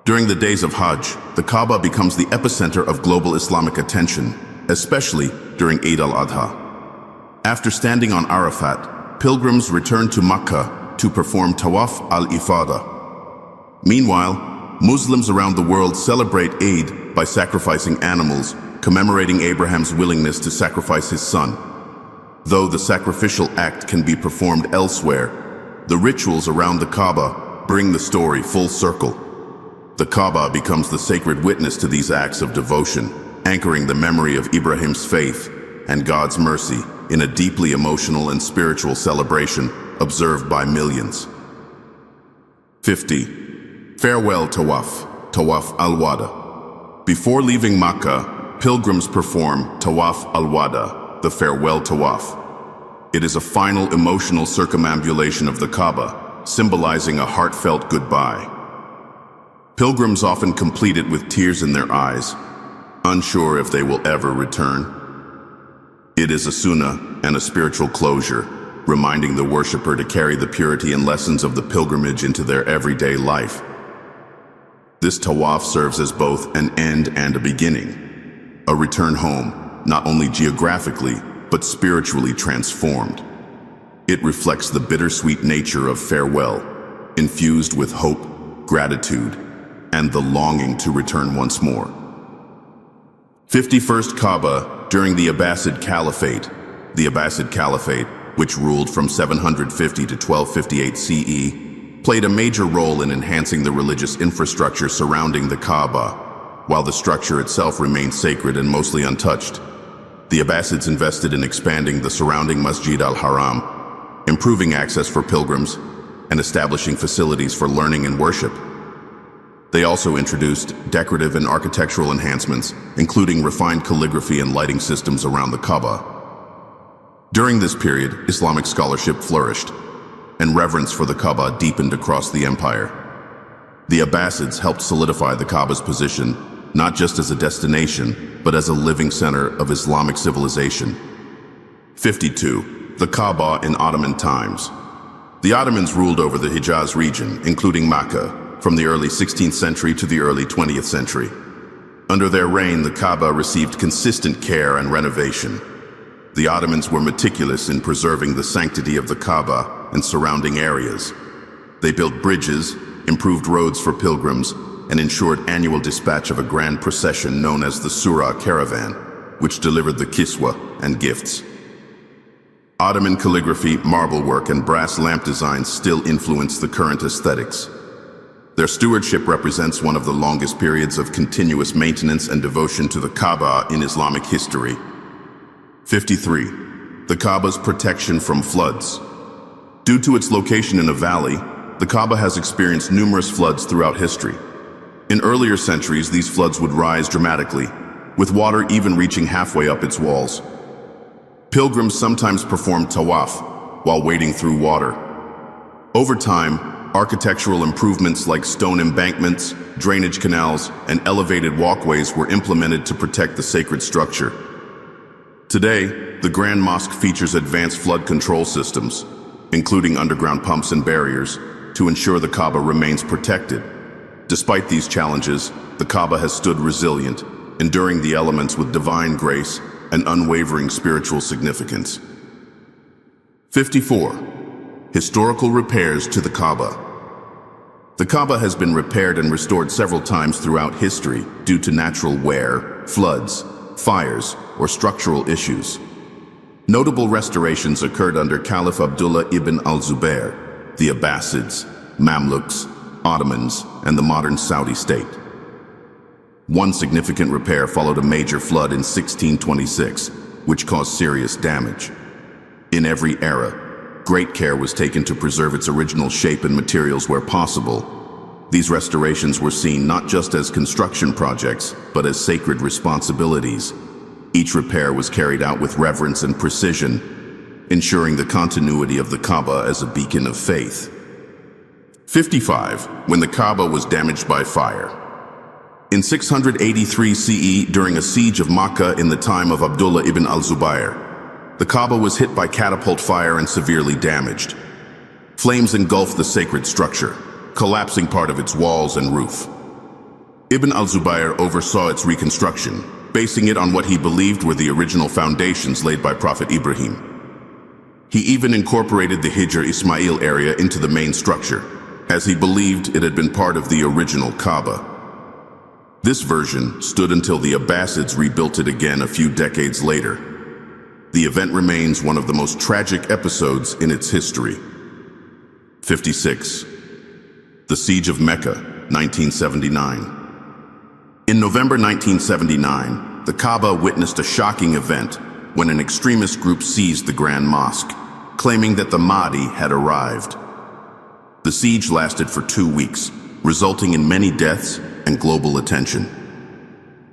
During the days of Hajj, the Kaaba becomes the epicenter of global Islamic attention, especially during Eid al-Adha. After standing on Arafat, pilgrims return to Makkah to perform Tawaf al-Ifada. Meanwhile, Muslims around the world celebrate Eid by sacrificing animals, commemorating Abraham's willingness to sacrifice his son. Though the sacrificial act can be performed elsewhere, the rituals around the Kaaba bring the story full circle. The Kaaba becomes the sacred witness to these acts of devotion, anchoring the memory of Ibrahim's faith and God's mercy in a deeply emotional and spiritual celebration observed by millions. 50. Farewell Tawaf, Tawaf al-Wada. Before leaving Makkah, pilgrims perform Tawaf al-Wada, the farewell Tawaf. It is a final emotional circumambulation of the Kaaba, symbolizing a heartfelt goodbye. Pilgrims often complete it with tears in their eyes, unsure if they will ever return. It is a sunnah and a spiritual closure, reminding the worshipper to carry the purity and lessons of the pilgrimage into their everyday life. This tawaf serves as both an end and a beginning, a return home, not only geographically, but spiritually transformed. It reflects the bittersweet nature of farewell, infused with hope, gratitude, and the longing to return once more. 51st Kaaba during the Abbasid Caliphate. The Abbasid Caliphate, which ruled from 750 to 1258 CE, played a major role in enhancing the religious infrastructure surrounding the Kaaba, while the structure itself remained sacred and mostly untouched. The Abbasids invested in expanding the surrounding Masjid al-Haram, improving access for pilgrims, and establishing facilities for learning and worship. They also introduced decorative and architectural enhancements, including refined calligraphy and lighting systems around the Kaaba. During this period, Islamic scholarship flourished, and reverence for the Kaaba deepened across the empire. The Abbasids helped solidify the Kaaba's position, not just as a destination, but as a living center of Islamic civilization. 52. The Kaaba in Ottoman times. The Ottomans ruled over the Hijaz region, including Makkah, from the early 16th century to the early 20th century. Under their reign, the Kaaba received consistent care and renovation. The Ottomans were meticulous in preserving the sanctity of the Kaaba and surrounding areas. They built bridges, improved roads for pilgrims, and ensured annual dispatch of a grand procession known as the Surah Caravan, which delivered the kiswa and gifts. Ottoman calligraphy, marble work, and brass lamp designs still influence the current aesthetics. Their stewardship represents one of the longest periods of continuous maintenance and devotion to the Kaaba in Islamic history. 53. The Kaaba's protection from floods. Due to its location in a valley, the Kaaba has experienced numerous floods throughout history. In earlier centuries, these floods would rise dramatically, with water even reaching halfway up its walls. Pilgrims sometimes performed tawaf while wading through water. Over time, architectural improvements like stone embankments, drainage canals, and elevated walkways were implemented to protect the sacred structure. Today, the Grand Mosque features advanced flood control systems, including underground pumps and barriers, to ensure the Kaaba remains protected. Despite these challenges, the Kaaba has stood resilient, enduring the elements with divine grace and unwavering spiritual significance. 54. Historical repairs to the Kaaba. The Kaaba has been repaired and restored several times throughout history due to natural wear, floods, fires, or structural issues. Notable restorations occurred under Caliph Abdullah ibn al-Zubair, the Abbasids, Mamluks, Ottomans, and the modern Saudi state. One significant repair followed a major flood in 1626, which caused serious damage. In every era, great care was taken to preserve its original shape and materials where possible. These restorations were seen not just as construction projects, but as sacred responsibilities. Each repair was carried out with reverence and precision, ensuring the continuity of the Kaaba as a beacon of faith. 55. When the Kaaba was damaged by fire. In 683 CE, during a siege of Makkah in the time of Abdullah ibn al-Zubair, the Kaaba was hit by catapult fire and severely damaged. Flames engulfed the sacred structure, collapsing part of its walls and roof. Ibn al-Zubair oversaw its reconstruction, basing it on what he believed were the original foundations laid by Prophet Ibrahim. He even incorporated the Hijr Ismail area into the main structure, as he believed it had been part of the original Kaaba. This version stood until the Abbasids rebuilt it again a few decades later. The event remains one of the most tragic episodes in its history. 56. The Siege of Mecca, 1979. In November 1979, the Kaaba witnessed a shocking event when an extremist group seized the Grand Mosque, claiming that the Mahdi had arrived. The siege lasted for 2 weeks, resulting in many deaths and global attention.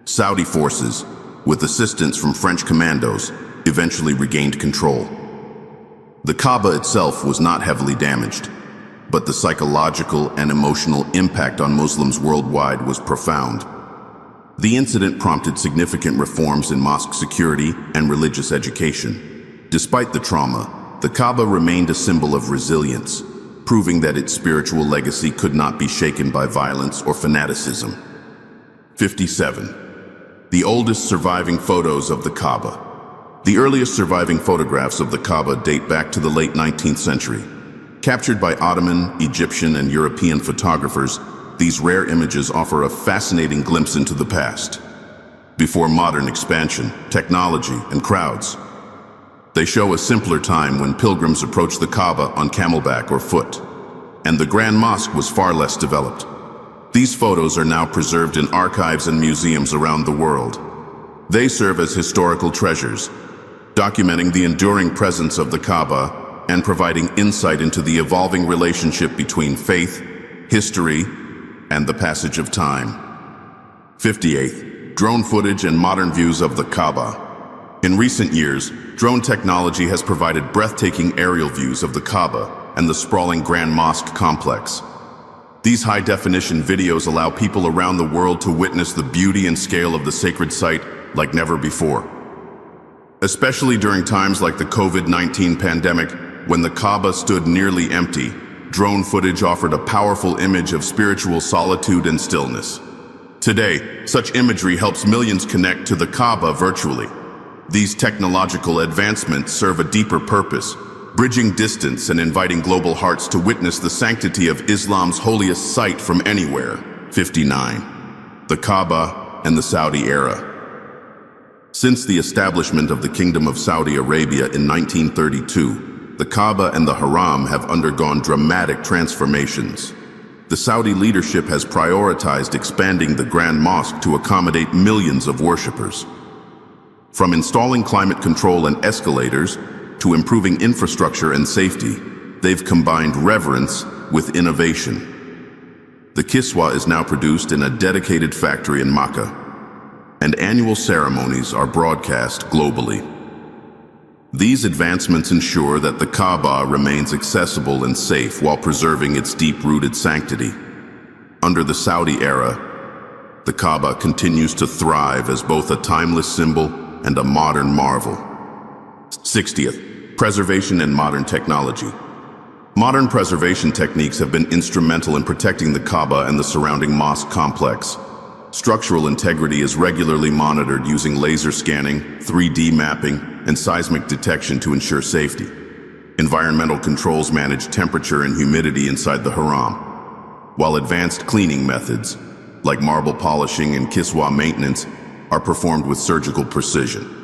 Saudi forces, with assistance from French commandos, eventually regained control. The Kaaba itself was not heavily damaged, but the psychological and emotional impact on Muslims worldwide was profound. The incident prompted significant reforms in mosque security and religious education. Despite the trauma, the Kaaba remained a symbol of resilience, proving that its spiritual legacy could not be shaken by violence or fanaticism. 57. The oldest surviving photos of the Kaaba. The earliest surviving photographs of the Kaaba date back to the late 19th century. Captured by Ottoman, Egyptian, and European photographers, these rare images offer a fascinating glimpse into the past, before modern expansion, technology, and crowds. They show a simpler time when pilgrims approached the Kaaba on camelback or foot, and the Grand Mosque was far less developed. These photos are now preserved in archives and museums around the world. They serve as historical treasures, documenting the enduring presence of the Kaaba and providing insight into the evolving relationship between faith, history, and the passage of time. 58. Drone footage and modern views of the Kaaba. In recent years, drone technology has provided breathtaking aerial views of the Kaaba and the sprawling Grand Mosque complex. These high-definition videos allow people around the world to witness the beauty and scale of the sacred site like never before. Especially during times like the COVID-19 pandemic, when the Kaaba stood nearly empty, drone footage offered a powerful image of spiritual solitude and stillness. Today, such imagery helps millions connect to the Kaaba virtually. These technological advancements serve a deeper purpose, bridging distance and inviting global hearts to witness the sanctity of Islam's holiest site from anywhere. 59. The Kaaba and the Saudi era. Since the establishment of the Kingdom of Saudi Arabia in 1932, the Kaaba and the Haram have undergone dramatic transformations. The Saudi leadership has prioritized expanding the Grand Mosque to accommodate millions of worshippers. From installing climate control and escalators to improving infrastructure and safety, they've combined reverence with innovation. The Kiswa is now produced in a dedicated factory in Makkah, and annual ceremonies are broadcast globally. These advancements ensure that the Kaaba remains accessible and safe while preserving its deep-rooted sanctity. Under the Saudi era, the Kaaba continues to thrive as both a timeless symbol and a modern marvel. 60th. Preservation and modern technology. Modern preservation techniques have been instrumental in protecting the Kaaba and the surrounding mosque complex. Structural integrity is regularly monitored using laser scanning, 3D mapping, and seismic detection to ensure safety. Environmental controls manage temperature and humidity inside the Haram, while advanced cleaning methods, like marble polishing and Kiswa maintenance, are performed with surgical precision.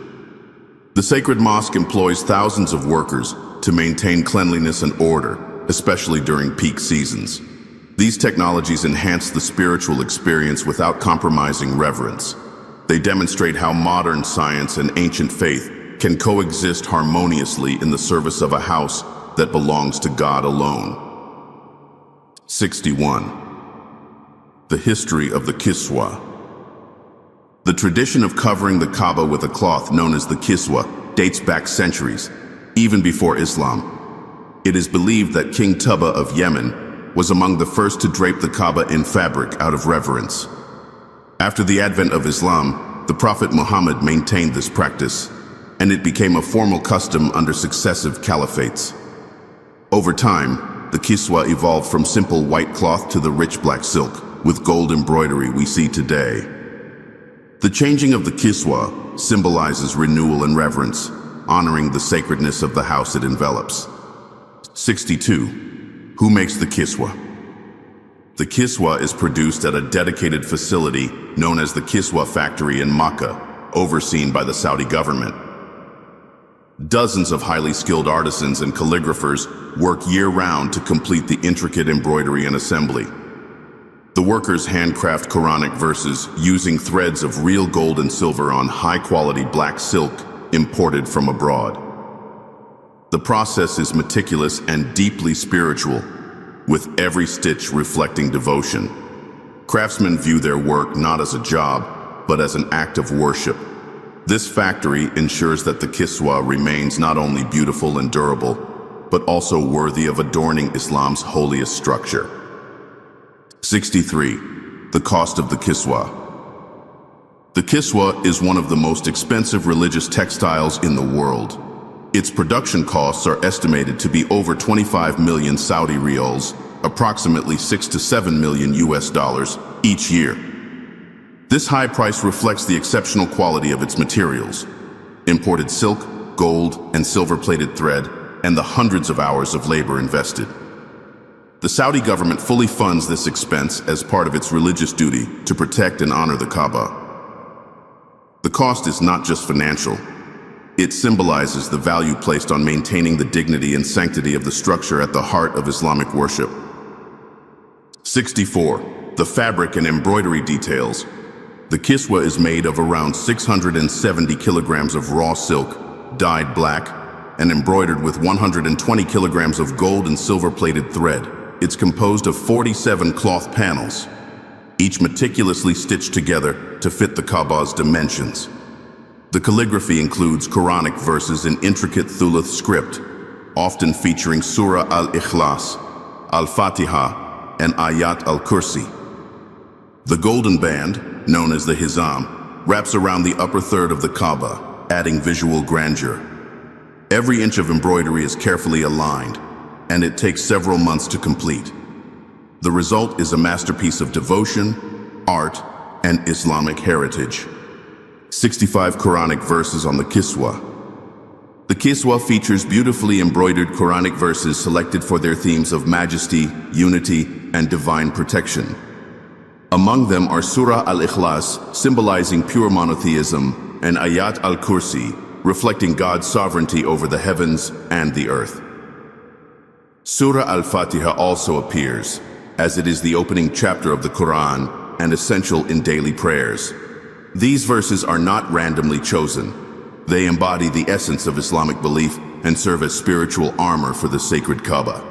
The sacred mosque employs thousands of workers to maintain cleanliness and order, especially during peak seasons. These technologies enhance the spiritual experience without compromising reverence. They demonstrate how modern science and ancient faith can coexist harmoniously in the service of a house that belongs to God alone. 61. The history of the Kiswa. The tradition of covering the Kaaba with a cloth known as the Kiswa dates back centuries, even before Islam. It is believed that King Tuba of Yemen was among the first to drape the Kaaba in fabric out of reverence. After the advent of Islam, the Prophet Muhammad maintained this practice, and it became a formal custom under successive caliphates. Over time, the Kiswa evolved from simple white cloth to the rich black silk with gold embroidery we see today. The changing of the Kiswa symbolizes renewal and reverence, honoring the sacredness of the house it envelops. 62. Who makes the Kiswa? The Kiswa is produced at a dedicated facility known as the Kiswa factory in Makkah, overseen by the Saudi government. Dozens of highly skilled artisans and calligraphers work year-round to complete the intricate embroidery and assembly. The workers handcraft Quranic verses using threads of real gold and silver on high-quality black silk imported from abroad. The process is meticulous and deeply spiritual, with every stitch reflecting devotion. Craftsmen view their work not as a job, but as an act of worship. This factory ensures that the Kiswa remains not only beautiful and durable, but also worthy of adorning Islam's holiest structure. 63. The cost of the Kiswa. The Kiswa is one of the most expensive religious textiles in the world. Its production costs are estimated to be over 25 million Saudi riyals, approximately 6 to 7 million US dollars, each year. This high price reflects the exceptional quality of its materials: imported silk, gold, and silver-plated thread, and the hundreds of hours of labor invested. The Saudi government fully funds this expense as part of its religious duty to protect and honor the Kaaba. The cost is not just financial. It symbolizes the value placed on maintaining the dignity and sanctity of the structure at the heart of Islamic worship. 64. The fabric and embroidery details. The Kiswa is made of around 670 kilograms of raw silk, dyed black, and embroidered with 120 kilograms of gold and silver-plated thread. It's composed of 47 cloth panels, each meticulously stitched together to fit the Kaaba's dimensions. The calligraphy includes Quranic verses in intricate Thuluth script, often featuring Surah Al-Ikhlas, Al-Fatiha, and Ayat Al-Kursi. The golden band, known as the Hizam, wraps around the upper third of the Kaaba, adding visual grandeur. Every inch of embroidery is carefully aligned, and it takes several months to complete. The result is a masterpiece of devotion, art, and Islamic heritage. 65 Quranic verses on the Kiswa. The Kiswa features beautifully embroidered Quranic verses selected for their themes of majesty, unity, and divine protection. Among them are Surah Al-Ikhlas, symbolizing pure monotheism, and Ayat Al-Kursi, reflecting God's sovereignty over the heavens and the earth. Surah Al-Fatiha also appears, as it is the opening chapter of the Qur'an and essential in daily prayers. These verses are not randomly chosen. They embody the essence of Islamic belief and serve as spiritual armor for the sacred Kaaba.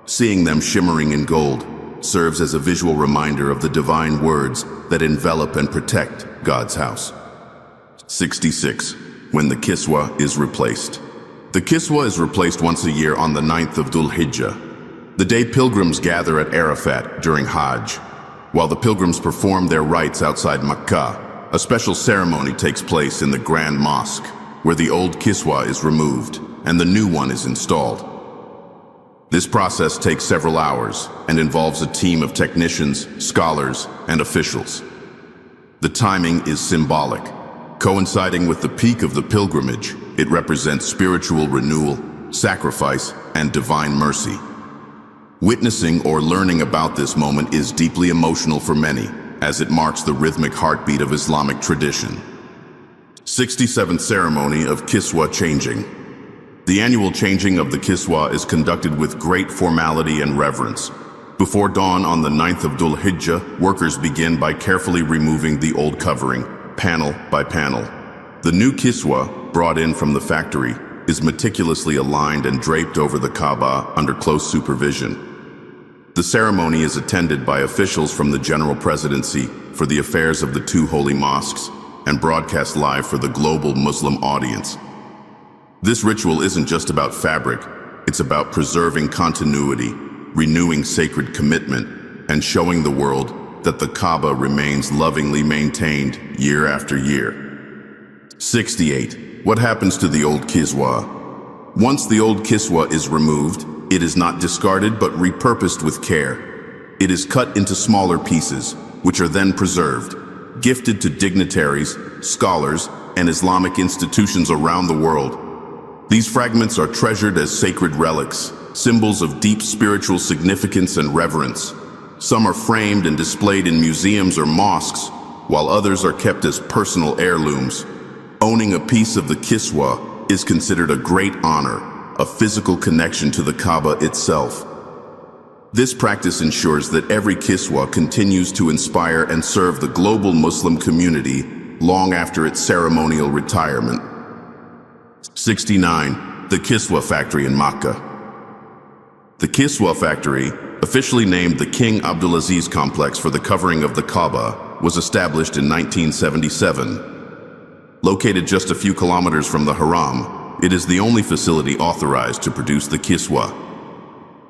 Seeing them shimmering in gold serves as a visual reminder of the divine words that envelop and protect God's house. 66. When the Kiswa is replaced. The Kiswa is replaced once a year on the 9th of Dhul Hijjah, the day pilgrims gather at Arafat during Hajj. While the pilgrims perform their rites outside Makkah, a special ceremony takes place in the Grand Mosque, where the old Kiswa is removed and the new one is installed. This process takes several hours and involves a team of technicians, scholars, and officials. The timing is symbolic. Coinciding with the peak of the pilgrimage, it represents spiritual renewal, sacrifice, and divine mercy. Witnessing or learning about this moment is deeply emotional for many, as it marks the rhythmic heartbeat of Islamic tradition. 67th Ceremony of Kiswa Changing. The annual changing of the Kiswa is conducted with great formality and reverence. Before dawn on the 9th of Dhul Hijjah, workers begin by carefully removing the old covering, panel by panel. The new Kiswa, brought in from the factory, is meticulously aligned and draped over the Kaaba under close supervision. The ceremony is attended by officials from the General Presidency for the affairs of the two holy mosques and broadcast live for the global Muslim audience. This ritual isn't just about fabric, it's about preserving continuity, renewing sacred commitment, and showing the world that the Kaaba remains lovingly maintained year after year. 68. What happens to the old Kiswa? Once the old Kiswa is removed, it is not discarded but repurposed with care. It is cut into smaller pieces, which are then preserved, gifted to dignitaries, scholars, and Islamic institutions around the world. These fragments are treasured as sacred relics, symbols of deep spiritual significance and reverence. Some are framed and displayed in museums or mosques, while others are kept as personal heirlooms. Owning a piece of the Kiswa is considered a great honor, a physical connection to the Kaaba itself. This practice ensures that every Kiswa continues to inspire and serve the global Muslim community long after its ceremonial retirement. 69. The Kiswa Factory in Makkah. The Kiswa Factory, officially named the King Abdulaziz Complex for the covering of the Kaaba, was established in 1977. Located just a few kilometers from the Haram, it is the only facility authorized to produce the Kiswa.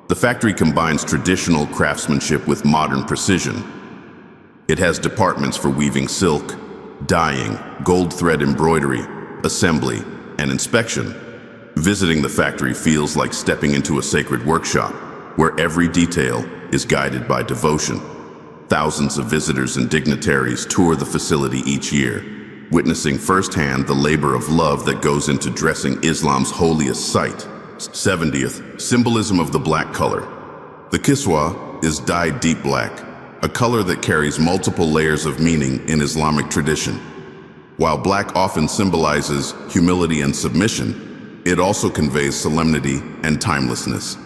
The factory combines traditional craftsmanship with modern precision. It has departments for weaving silk, dyeing, gold thread embroidery, assembly, and inspection. Visiting the factory feels like stepping into a sacred workshop, where every detail is guided by devotion. Thousands of visitors and dignitaries tour the facility each year, witnessing firsthand the labor of love that goes into dressing Islam's holiest site. 70th, symbolism of the black color. The Kiswa is dyed deep black, a color that carries multiple layers of meaning in Islamic tradition. While black often symbolizes humility and submission, it also conveys solemnity and timelessness.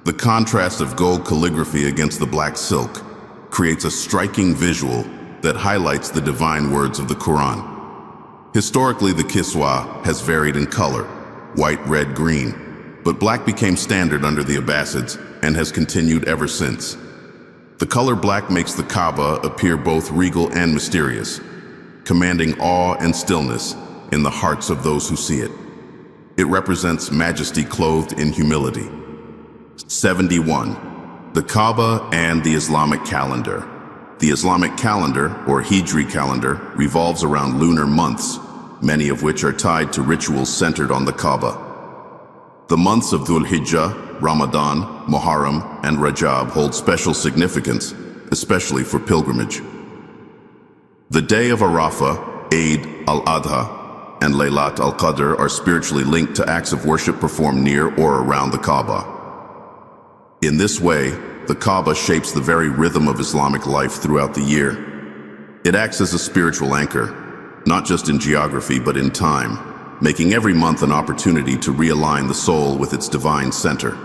The contrast of gold calligraphy against the black silk creates a striking visual that highlights the divine words of the Qur'an. Historically, the Kiswa has varied in color, white, red, green. But black became standard under the Abbasids and has continued ever since. The color black makes the Kaaba appear both regal and mysterious, commanding awe and stillness in the hearts of those who see it. It represents majesty clothed in humility. 71. The Kaaba and the Islamic calendar. The Islamic calendar, or Hijri calendar, revolves around lunar months, many of which are tied to rituals centered on the Kaaba. The months of Dhul Hijjah, Ramadan, Muharram, and Rajab hold special significance, especially for pilgrimage. The day of Arafah, Eid al-Adha, and Laylat al-Qadr are spiritually linked to acts of worship performed near or around the Kaaba. In this way, the Kaaba shapes the very rhythm of Islamic life throughout the year. It acts as a spiritual anchor, not just in geography but in time, making every month an opportunity to realign the soul with its divine center.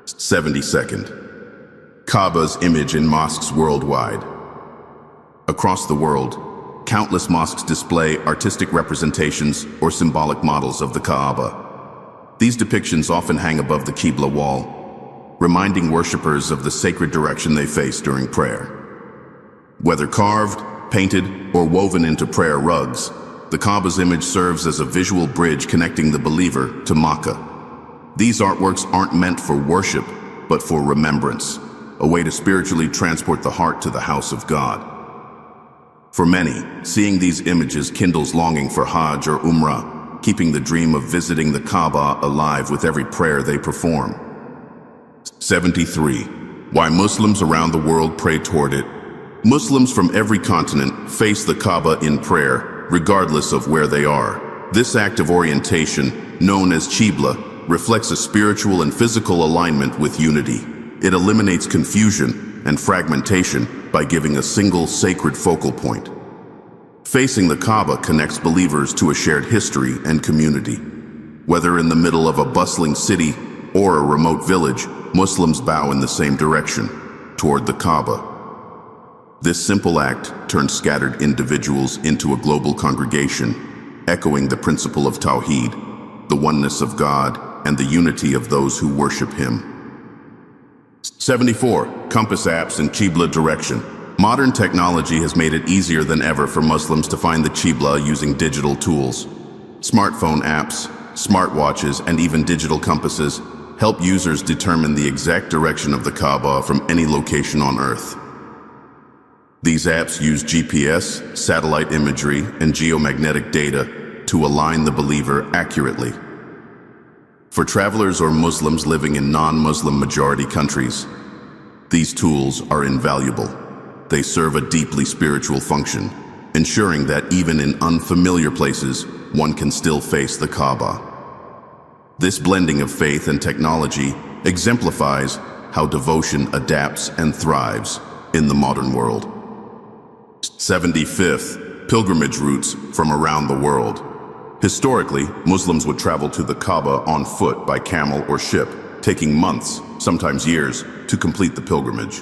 72nd. Kaaba's image in mosques worldwide. Across the world, countless mosques display artistic representations or symbolic models of the Kaaba. These depictions often hang above the Qibla wall, reminding worshippers of the sacred direction they face during prayer. Whether carved, painted, or woven into prayer rugs, the Kaaba's image serves as a visual bridge connecting the believer to Makkah. These artworks aren't meant for worship, but for remembrance, a way to spiritually transport the heart to the house of God. For many, seeing these images kindles longing for Hajj or Umrah, keeping the dream of visiting the Kaaba alive with every prayer they perform. 73. Why Muslims around the world pray toward it. Muslims from every continent face the Kaaba in prayer, regardless of where they are. This act of orientation, known as Qibla, reflects a spiritual and physical alignment with unity. It eliminates confusion and fragmentation by giving a single sacred focal point. Facing the Kaaba connects believers to a shared history and community. Whether in the middle of a bustling city or a remote village, Muslims bow in the same direction, toward the Kaaba. This simple act turns scattered individuals into a global congregation, echoing the principle of Tawheed, the oneness of God, and the unity of those who worship Him. 74. Compass apps and Qibla direction. Modern technology has made it easier than ever for Muslims to find the Qibla using digital tools. Smartphone apps, smartwatches, and even digital compasses help users determine the exact direction of the Kaaba from any location on Earth. These apps use GPS, satellite imagery, and geomagnetic data to align the believer accurately. For travelers or Muslims living in non-Muslim majority countries, these tools are invaluable. They serve a deeply spiritual function, ensuring that even in unfamiliar places, one can still face the Kaaba. This blending of faith and technology exemplifies how devotion adapts and thrives in the modern world. 75th. Pilgrimage routes from around the world. Historically, Muslims would travel to the Kaaba on foot, by camel or ship, taking months, sometimes years, to complete the pilgrimage.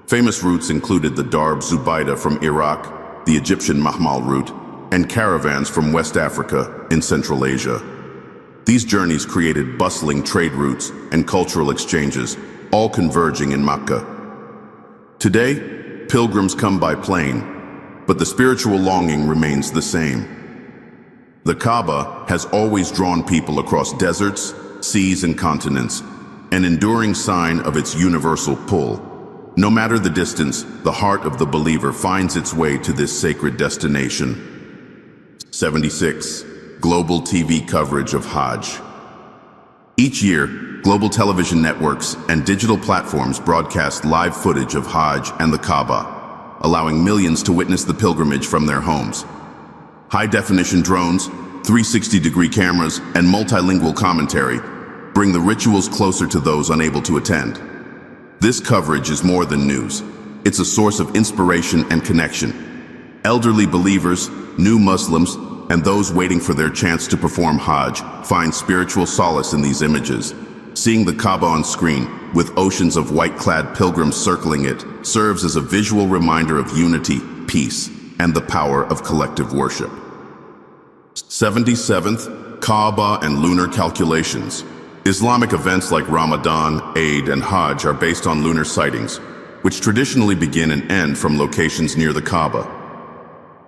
Famous routes included the Darb Zubaydah from Iraq, the Egyptian Mahmal route, and caravans from West Africa in Central Asia. These journeys created bustling trade routes and cultural exchanges, all converging in Mecca. Today, pilgrims come by plane, but the spiritual longing remains the same. The Kaaba has always drawn people across deserts, seas, and continents, an enduring sign of its universal pull. No matter the distance, the heart of the believer finds its way to this sacred destination. 76. Global TV coverage of Hajj. Each year, global television networks and digital platforms broadcast live footage of Hajj and the Kaaba, allowing millions to witness the pilgrimage from their homes. High-definition drones, 360-degree cameras, and multilingual commentary bring the rituals closer to those unable to attend. This coverage is more than news. It's a source of inspiration and connection. Elderly believers, new Muslims, and those waiting for their chance to perform Hajj find spiritual solace in these images. Seeing the Kaaba on screen, with oceans of white-clad pilgrims circling it, serves as a visual reminder of unity, peace, and the power of collective worship. 77th. Kaaba and lunar calculations. Islamic events like Ramadan, Eid, and Hajj are based on lunar sightings, which traditionally begin and end from locations near the Kaaba.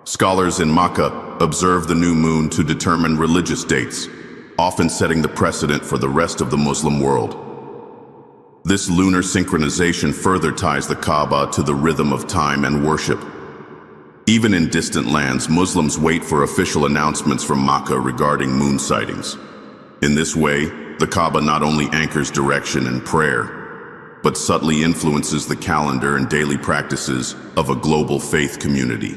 Scholars in Makkah observe the new moon to determine religious dates, often setting the precedent for the rest of the Muslim world. This lunar synchronization further ties the Kaaba to the rhythm of time and worship. Even in distant lands, Muslims wait for official announcements from Makkah regarding moon sightings. In this way, the Kaaba not only anchors direction and prayer, but subtly influences the calendar and daily practices of a global faith community.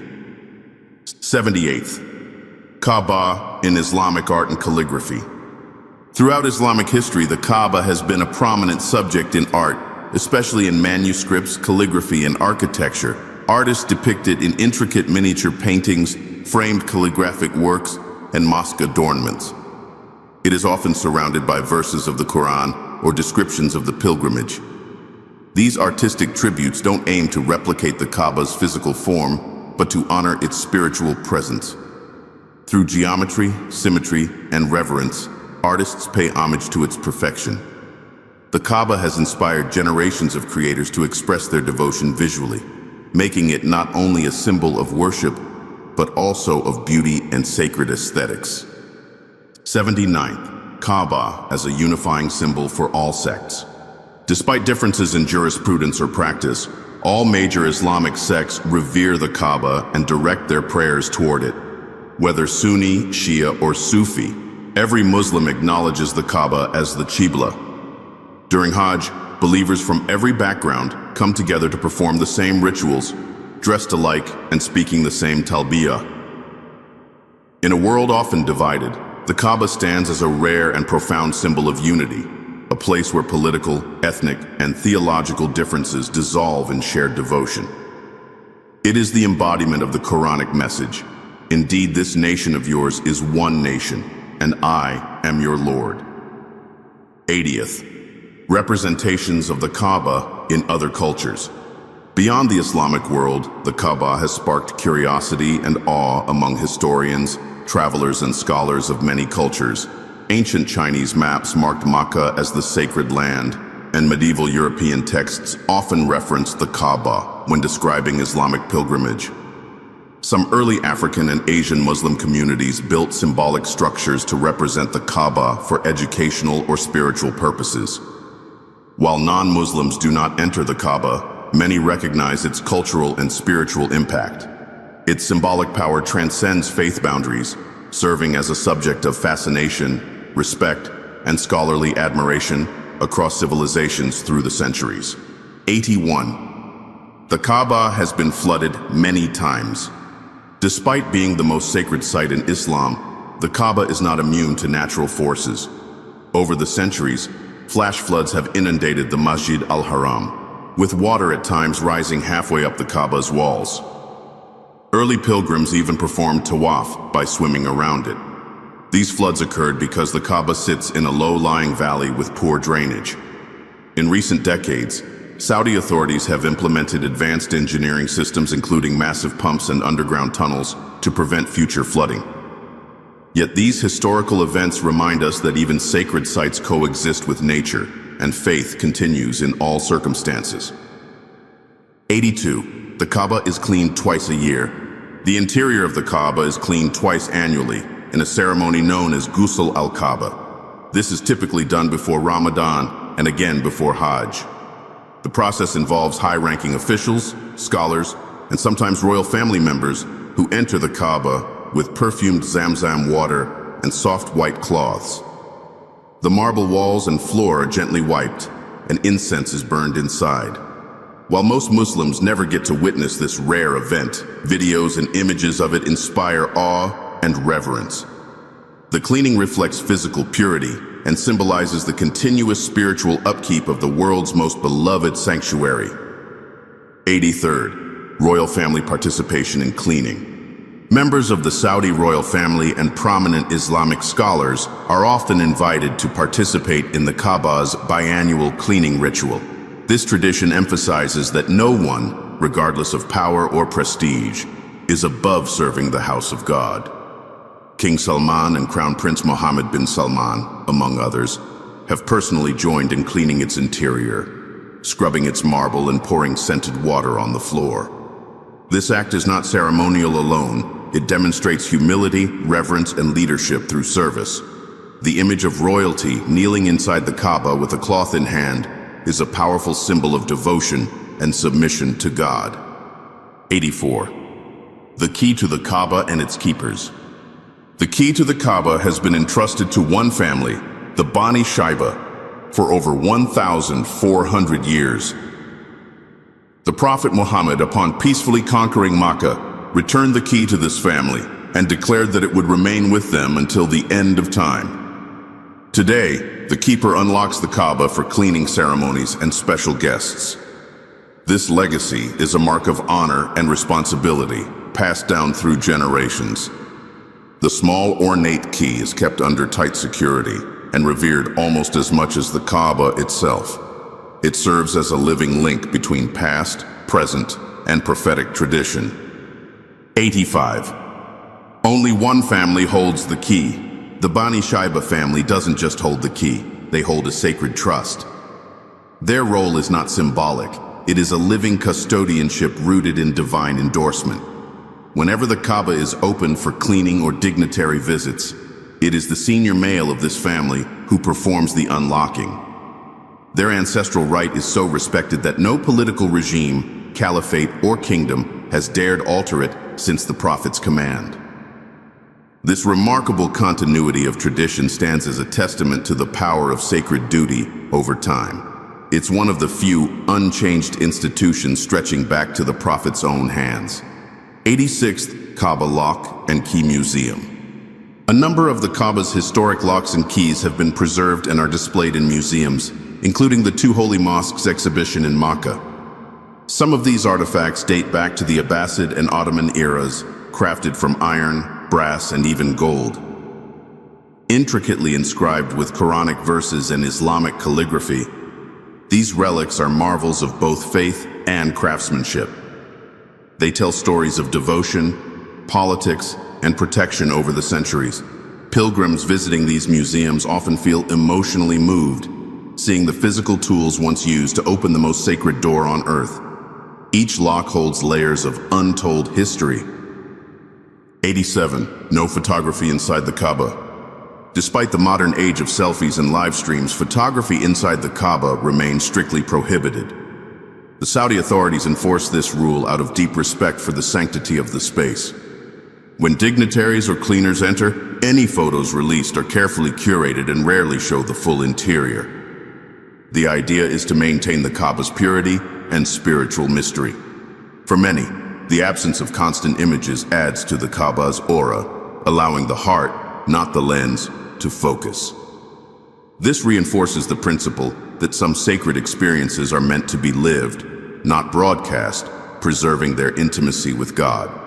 78th, Kaaba in Islamic art and calligraphy. Throughout Islamic history, the Kaaba has been a prominent subject in art, especially in manuscripts, calligraphy, and architecture. Artists depict it in intricate miniature paintings, framed calligraphic works, and mosque adornments. It is often surrounded by verses of the Qur'an or descriptions of the pilgrimage. These artistic tributes don't aim to replicate the Kaaba's physical form, but to honor its spiritual presence. Through geometry, symmetry, and reverence, artists pay homage to its perfection. The Kaaba has inspired generations of creators to express their devotion visually, making it not only a symbol of worship, but also of beauty and sacred aesthetics. 79th, Kaaba as a unifying symbol for all sects. Despite differences in jurisprudence or practice, all major Islamic sects revere the Kaaba and direct their prayers toward it. Whether Sunni, Shia, or Sufi, every Muslim acknowledges the Kaaba as the Qibla. During Hajj, believers from every background come together to perform the same rituals, dressed alike and speaking the same talbiyah. In a world often divided, the Kaaba stands as a rare and profound symbol of unity, a place where political, ethnic, and theological differences dissolve in shared devotion. It is the embodiment of the Quranic message. Indeed, this nation of yours is one nation, and I am your Lord. 80th, representations of the Kaaba in other cultures. Beyond the Islamic world, the Kaaba has sparked curiosity and awe among historians, travelers, and scholars of many cultures. Ancient Chinese maps marked Makkah as the sacred land, and medieval European texts often referenced the Kaaba when describing Islamic pilgrimage. Some early African and Asian Muslim communities built symbolic structures to represent the Kaaba for educational or spiritual purposes. While non-Muslims do not enter the Kaaba, many recognize its cultural and spiritual impact. Its symbolic power transcends faith boundaries, serving as a subject of fascination, respect, and scholarly admiration across civilizations through the centuries. 81. The Kaaba has been flooded many times. Despite being the most sacred site in Islam, the Kaaba is not immune to natural forces. Over the centuries, flash floods have inundated the Masjid al-Haram, with water at times rising halfway up the Kaaba's walls. Early pilgrims even performed tawaf by swimming around it. These floods occurred because the Kaaba sits in a low-lying valley with poor drainage. In recent decades, Saudi authorities have implemented advanced engineering systems including massive pumps and underground tunnels to prevent future flooding. Yet these historical events remind us that even sacred sites coexist with nature, and faith continues in all circumstances. 82. The Kaaba is cleaned twice a year. The interior of the Kaaba is cleaned twice annually in a ceremony known as Ghusl al-Kaaba. This is typically done before Ramadan and again before Hajj. The process involves high-ranking officials, scholars, and sometimes royal family members who enter the Kaaba with perfumed Zamzam water and soft white cloths. The marble walls and floor are gently wiped, and incense is burned inside. While most Muslims never get to witness this rare event, videos and images of it inspire awe and reverence. The cleaning reflects physical purity and symbolizes the continuous spiritual upkeep of the world's most beloved sanctuary. 83rd, royal family participation in cleaning. Members of the Saudi royal family and prominent Islamic scholars are often invited to participate in the Kaaba's biannual cleaning ritual. This tradition emphasizes that no one, regardless of power or prestige, is above serving the house of God. King Salman and Crown Prince Mohammed bin Salman, among others, have personally joined in cleaning its interior, scrubbing its marble and pouring scented water on the floor. This act is not ceremonial alone. It demonstrates humility, reverence, and leadership through service. The image of royalty kneeling inside the Kaaba with a cloth in hand is a powerful symbol of devotion and submission to God. 84. The key to the Kaaba and its keepers. The key to the Kaaba has been entrusted to one family, the Bani Shaiba, for over 1,400 years. The Prophet Muhammad, upon peacefully conquering Makkah, returned the key to this family and declared that it would remain with them until the end of time. Today, the keeper unlocks the Kaaba for cleaning ceremonies and special guests. This legacy is a mark of honor and responsibility, passed down through generations. The small ornate key is kept under tight security and revered almost as much as the Kaaba itself. It serves as a living link between past, present, and prophetic tradition. 85. Only one family holds the key. The Bani Shaiba family doesn't just hold the key, they hold a sacred trust. Their role is not symbolic, it is a living custodianship rooted in divine endorsement. Whenever the Kaaba is open for cleaning or dignitary visits, it is the senior male of this family who performs the unlocking. Their ancestral right is so respected that no political regime, caliphate, or kingdom has dared alter it since the Prophet's command. This remarkable continuity of tradition stands as a testament to the power of sacred duty over time. It's one of the few unchanged institutions stretching back to the Prophet's own hands. 86th Kaaba Lock and Key Museum. A number of the Kaaba's historic locks and keys have been preserved and are displayed in museums, including the Two Holy Mosques exhibition in Makkah. Some of these artifacts date back to the Abbasid and Ottoman eras, crafted from iron, brass, and even gold. Intricately inscribed with Quranic verses and Islamic calligraphy, these relics are marvels of both faith and craftsmanship. They tell stories of devotion, politics, and protection over the centuries. Pilgrims visiting these museums often feel emotionally moved, seeing the physical tools once used to open the most sacred door on earth. Each lock holds layers of untold history. 87. No photography inside the Kaaba. Despite the modern age of selfies and live streams, photography inside the Kaaba remains strictly prohibited. The Saudi authorities enforce this rule out of deep respect for the sanctity of the space. When dignitaries or cleaners enter, any photos released are carefully curated and rarely show the full interior. The idea is to maintain the Kaaba's purity and spiritual mystery. For many, the absence of constant images adds to the Kaaba's aura, allowing the heart, not the lens, to focus. This reinforces the principle that some sacred experiences are meant to be lived, not broadcast, preserving their intimacy with God.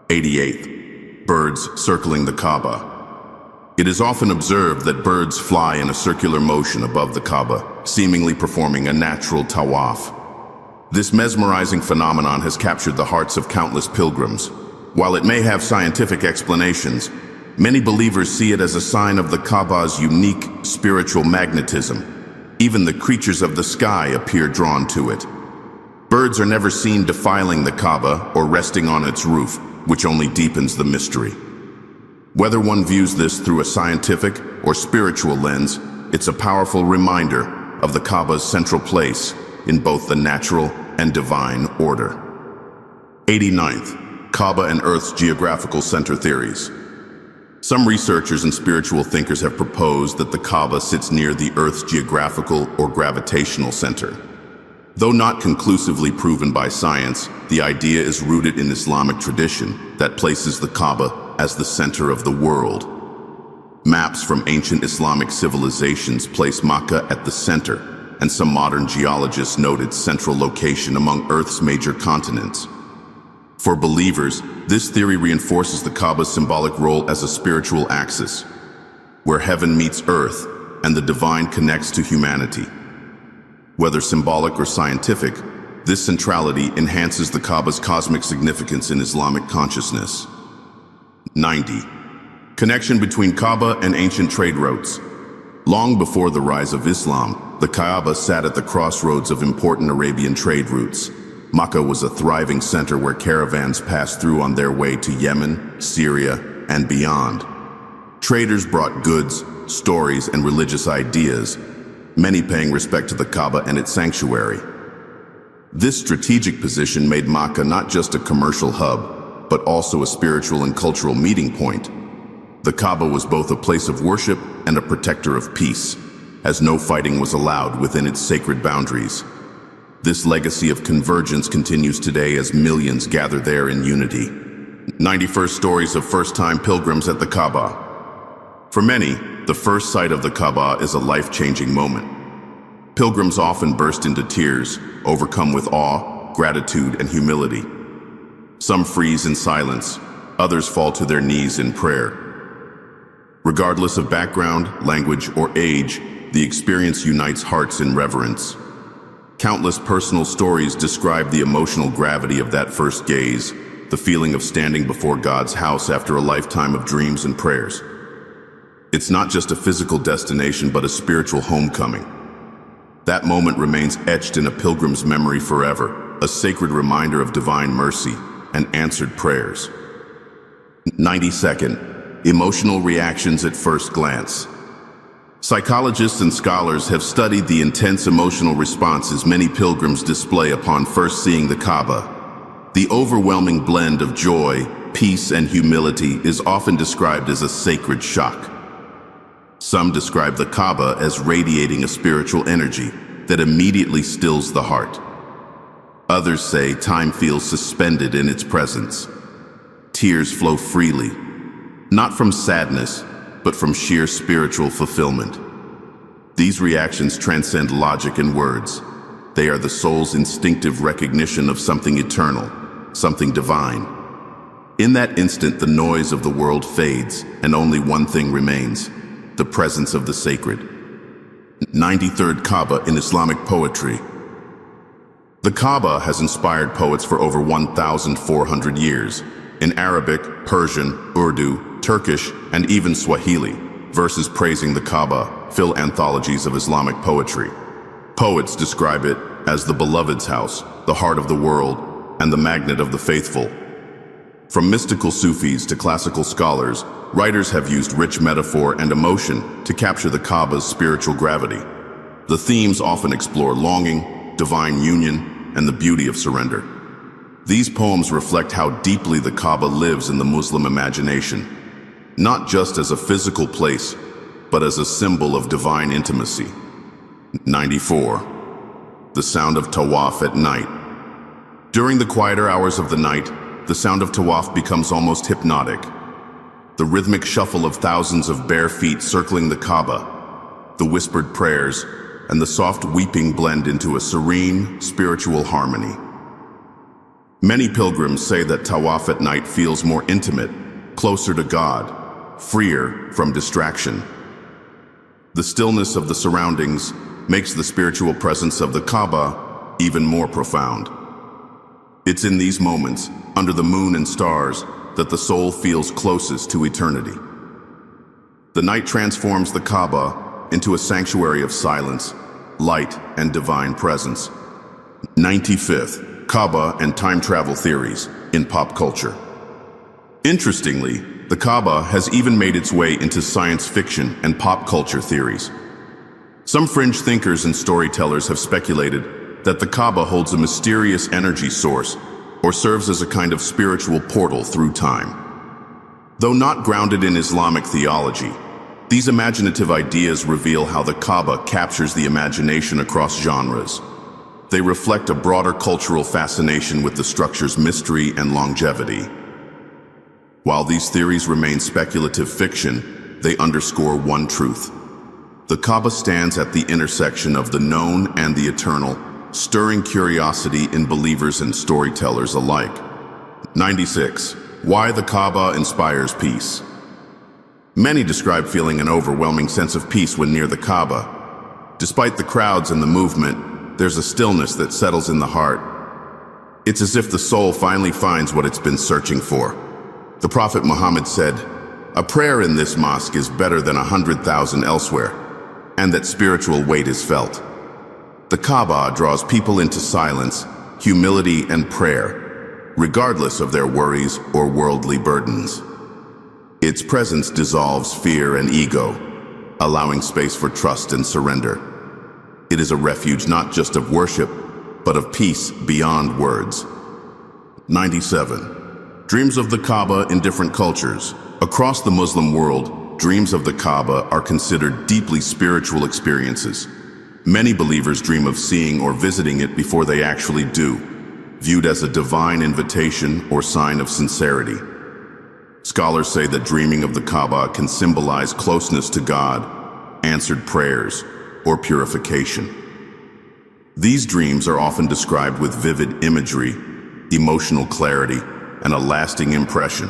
88. Birds circling the Kaaba. It is often observed that birds fly in a circular motion above the Kaaba, seemingly performing a natural tawaf. This mesmerizing phenomenon has captured the hearts of countless pilgrims. While it may have scientific explanations, many believers see it as a sign of the Kaaba's unique spiritual magnetism. Even the creatures of the sky appear drawn to it. Birds are never seen defiling the Kaaba or resting on its roof, which only deepens the mystery. Whether one views this through a scientific or spiritual lens, it's a powerful reminder of the Kaaba's central place in both the natural and divine order. 89th. Kaaba and Earth's geographical center theories. Some researchers and spiritual thinkers have proposed that the Kaaba sits near the Earth's geographical or gravitational center. Though not conclusively proven by science, the idea is rooted in Islamic tradition that places the Kaaba as the center of the world. Maps from ancient Islamic civilizations place Makkah at the center, and some modern geologists note its central location among Earth's major continents. For believers, this theory reinforces the Kaaba's symbolic role as a spiritual axis, where heaven meets earth and the divine connects to humanity. Whether symbolic or scientific, this centrality enhances the Kaaba's cosmic significance in Islamic consciousness. 90. Connection between Kaaba and ancient trade routes. Long before the rise of Islam, the Kaaba sat at the crossroads of important Arabian trade routes. Makkah was a thriving center where caravans passed through on their way to Yemen, Syria, and beyond. Traders brought goods, stories, and religious ideas, many paying respect to the Kaaba and its sanctuary. This strategic position made Makkah not just a commercial hub, but also a spiritual and cultural meeting point. The Kaaba was both a place of worship and a protector of peace, as no fighting was allowed within its sacred boundaries. This legacy of convergence continues today as millions gather there in unity. 91st stories of first-time pilgrims at the Kaaba. For many, the first sight of the Kaaba is a life-changing moment. Pilgrims often burst into tears, overcome with awe, gratitude, and humility. Some freeze in silence, others fall to their knees in prayer. Regardless of background, language, or age, the experience unites hearts in reverence. Countless personal stories describe the emotional gravity of that first gaze, the feeling of standing before God's house after a lifetime of dreams and prayers. It's not just a physical destination, but a spiritual homecoming. That moment remains etched in a pilgrim's memory forever, a sacred reminder of divine mercy and answered prayers. 92nd. Emotional reactions at first glance. Psychologists and scholars have studied the intense emotional responses many pilgrims display upon first seeing the Kaaba. The overwhelming blend of joy, peace, and humility is often described as a sacred shock. Some describe the Kaaba as radiating a spiritual energy that immediately stills the heart. Others say time feels suspended in its presence. Tears flow freely, not from sadness, but from sheer spiritual fulfillment. These reactions transcend logic and words. They are the soul's instinctive recognition of something eternal, something divine. In that instant, the noise of the world fades, and only one thing remains: the presence of the sacred. 93rd. Kaaba in Islamic poetry. The Kaaba has inspired poets for over 1,400 years. In Arabic, Persian, Urdu, Turkish, and even Swahili, verses praising the Kaaba fill anthologies of Islamic poetry. Poets describe it as the beloved's house, the heart of the world, and the magnet of the faithful. From mystical Sufis to classical scholars, writers have used rich metaphor and emotion to capture the Kaaba's spiritual gravity. The themes often explore longing, divine union, and the beauty of surrender. These poems reflect how deeply the Kaaba lives in the Muslim imagination, not just as a physical place, but as a symbol of divine intimacy. 94. The sound of tawaf at night. During the quieter hours of the night, the sound of tawaf becomes almost hypnotic. The rhythmic shuffle of thousands of bare feet circling the Kaaba, the whispered prayers, and the soft weeping blend into a serene, spiritual harmony. Many pilgrims say that tawaf at night feels more intimate, closer to God, freer from distraction. The stillness of the surroundings makes the spiritual presence of the Kaaba even more profound. It's in these moments, under the moon and stars, that the soul feels closest to eternity. The night transforms the Kaaba into a sanctuary of silence, light, and divine presence. 95th. Kaaba and time travel theories in pop culture. Interestingly, the Kaaba has even made its way into science fiction and pop culture theories. Some fringe thinkers and storytellers have speculated that the Kaaba holds a mysterious energy source or serves as a kind of spiritual portal through time. Though not grounded in Islamic theology, these imaginative ideas reveal how the Kaaba captures the imagination across genres. They reflect a broader cultural fascination with the structure's mystery and longevity. While these theories remain speculative fiction, they underscore one truth. The Kaaba stands at the intersection of the known and the eternal, stirring curiosity in believers and storytellers alike. 96. Why the Kaaba inspires peace. Many describe feeling an overwhelming sense of peace when near the Kaaba. Despite the crowds and the movement, there's a stillness that settles in the heart. It's as if the soul finally finds what it's been searching for. The Prophet Muhammad said, A prayer in this mosque is better than 100,000 elsewhere, and that spiritual weight is felt. The Kaaba draws people into silence, humility, and prayer, regardless of their worries or worldly burdens. Its presence dissolves fear and ego, allowing space for trust and surrender. It is a refuge not just of worship, but of peace beyond words. 97. Dreams of the Kaaba in different cultures. Across the Muslim world, dreams of the Kaaba are considered deeply spiritual experiences. Many believers dream of seeing or visiting it before they actually do, viewed as a divine invitation or sign of sincerity. Scholars say that dreaming of the Kaaba can symbolize closeness to God, answered prayers, or purification. These dreams are often described with vivid imagery, emotional clarity, and a lasting impression.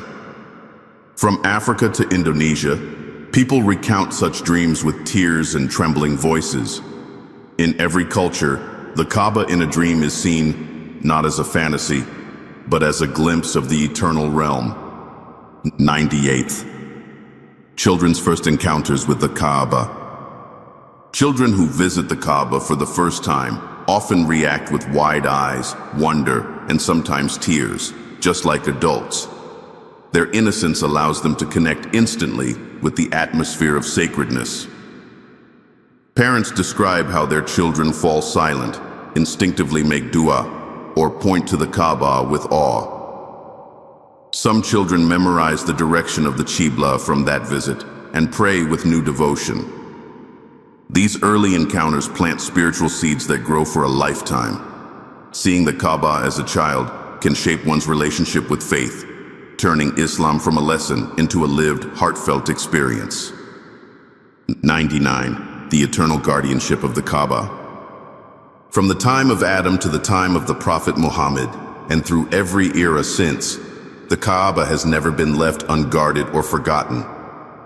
From Africa to Indonesia, people recount such dreams with tears and trembling voices. In every culture, the Kaaba in a dream is seen not as a fantasy, but as a glimpse of the eternal realm. 98th. Children's first encounters with the Kaaba. Children who visit the Kaaba for the first time often react with wide eyes, wonder, and sometimes tears, just like adults. Their innocence allows them to connect instantly with the atmosphere of sacredness. Parents describe how their children fall silent, instinctively make dua, or point to the Kaaba with awe. Some children memorize the direction of the Qibla from that visit and pray with new devotion. These early encounters plant spiritual seeds that grow for a lifetime. Seeing the Kaaba as a child can shape one's relationship with faith, turning Islam from a lesson into a lived, heartfelt experience. 99. The eternal guardianship of the Kaaba. From the time of Adam to the time of the Prophet Muhammad, and through every era since, the Kaaba has never been left unguarded or forgotten.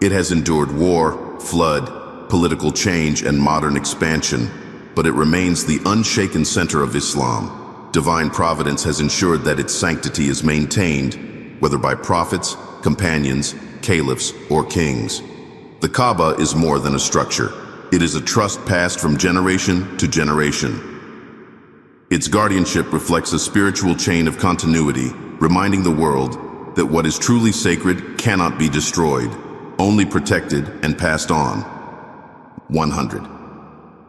It has endured war, flood, political change, and modern expansion, but it remains the unshaken center of Islam. Divine providence has ensured that its sanctity is maintained, whether by prophets, companions, caliphs, or kings. The Kaaba is more than a structure. It is a trust passed from generation to generation. Its guardianship reflects a spiritual chain of continuity, reminding the world that what is truly sacred cannot be destroyed, only protected and passed on. 100.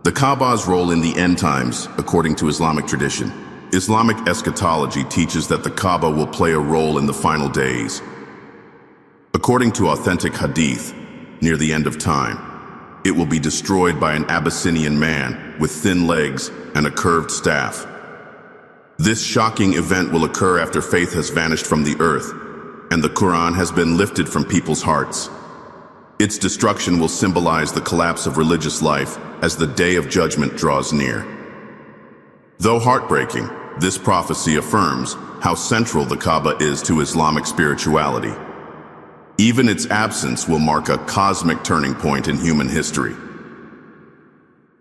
The Kaaba's role in the end times, according to Islamic tradition. Islamic eschatology teaches that the Kaaba will play a role in the final days. According to authentic Hadith, near the end of time, it will be destroyed by an Abyssinian man with thin legs and a curved staff. This shocking event will occur after faith has vanished from the earth and the Qur'an has been lifted from people's hearts. Its destruction will symbolize the collapse of religious life as the day of judgment draws near. Though heartbreaking, this prophecy affirms how central the Kaaba is to Islamic spirituality. Even its absence will mark a cosmic turning point in human history.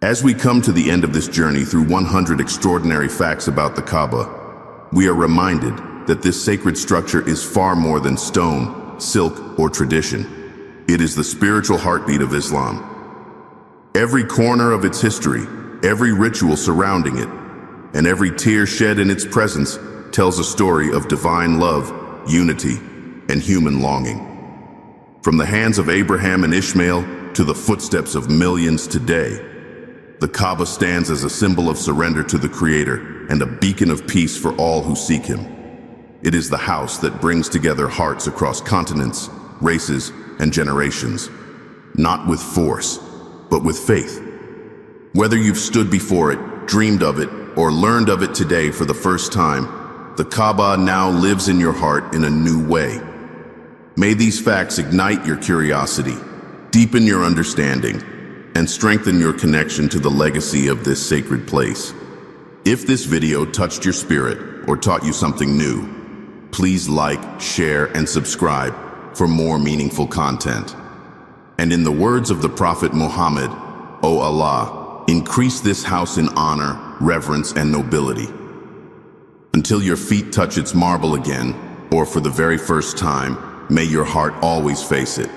As we come to the end of this journey through 100 extraordinary facts about the Kaaba, we are reminded that this sacred structure is far more than stone, silk, or tradition. It is the spiritual heartbeat of Islam. Every corner of its history, every ritual surrounding it, and every tear shed in its presence tells a story of divine love, unity, and human longing. From the hands of Abraham and Ishmael to the footsteps of millions today, the Kaaba stands as a symbol of surrender to the Creator and a beacon of peace for all who seek Him. It is the house that brings together hearts across continents, races, and generations, not with force, but with faith. Whether you've stood before it, dreamed of it, or learned of it today for the first time, the Kaaba now lives in your heart in a new way. May these facts ignite your curiosity, deepen your understanding, and strengthen your connection to the legacy of this sacred place. If this video touched your spirit or taught you something new, please like, share, and subscribe for more meaningful content. And in the words of the Prophet Muhammad, O Allah, increase this house in honor, reverence, and nobility. Until your feet touch its marble again, or for the very first time, May your heart always face it.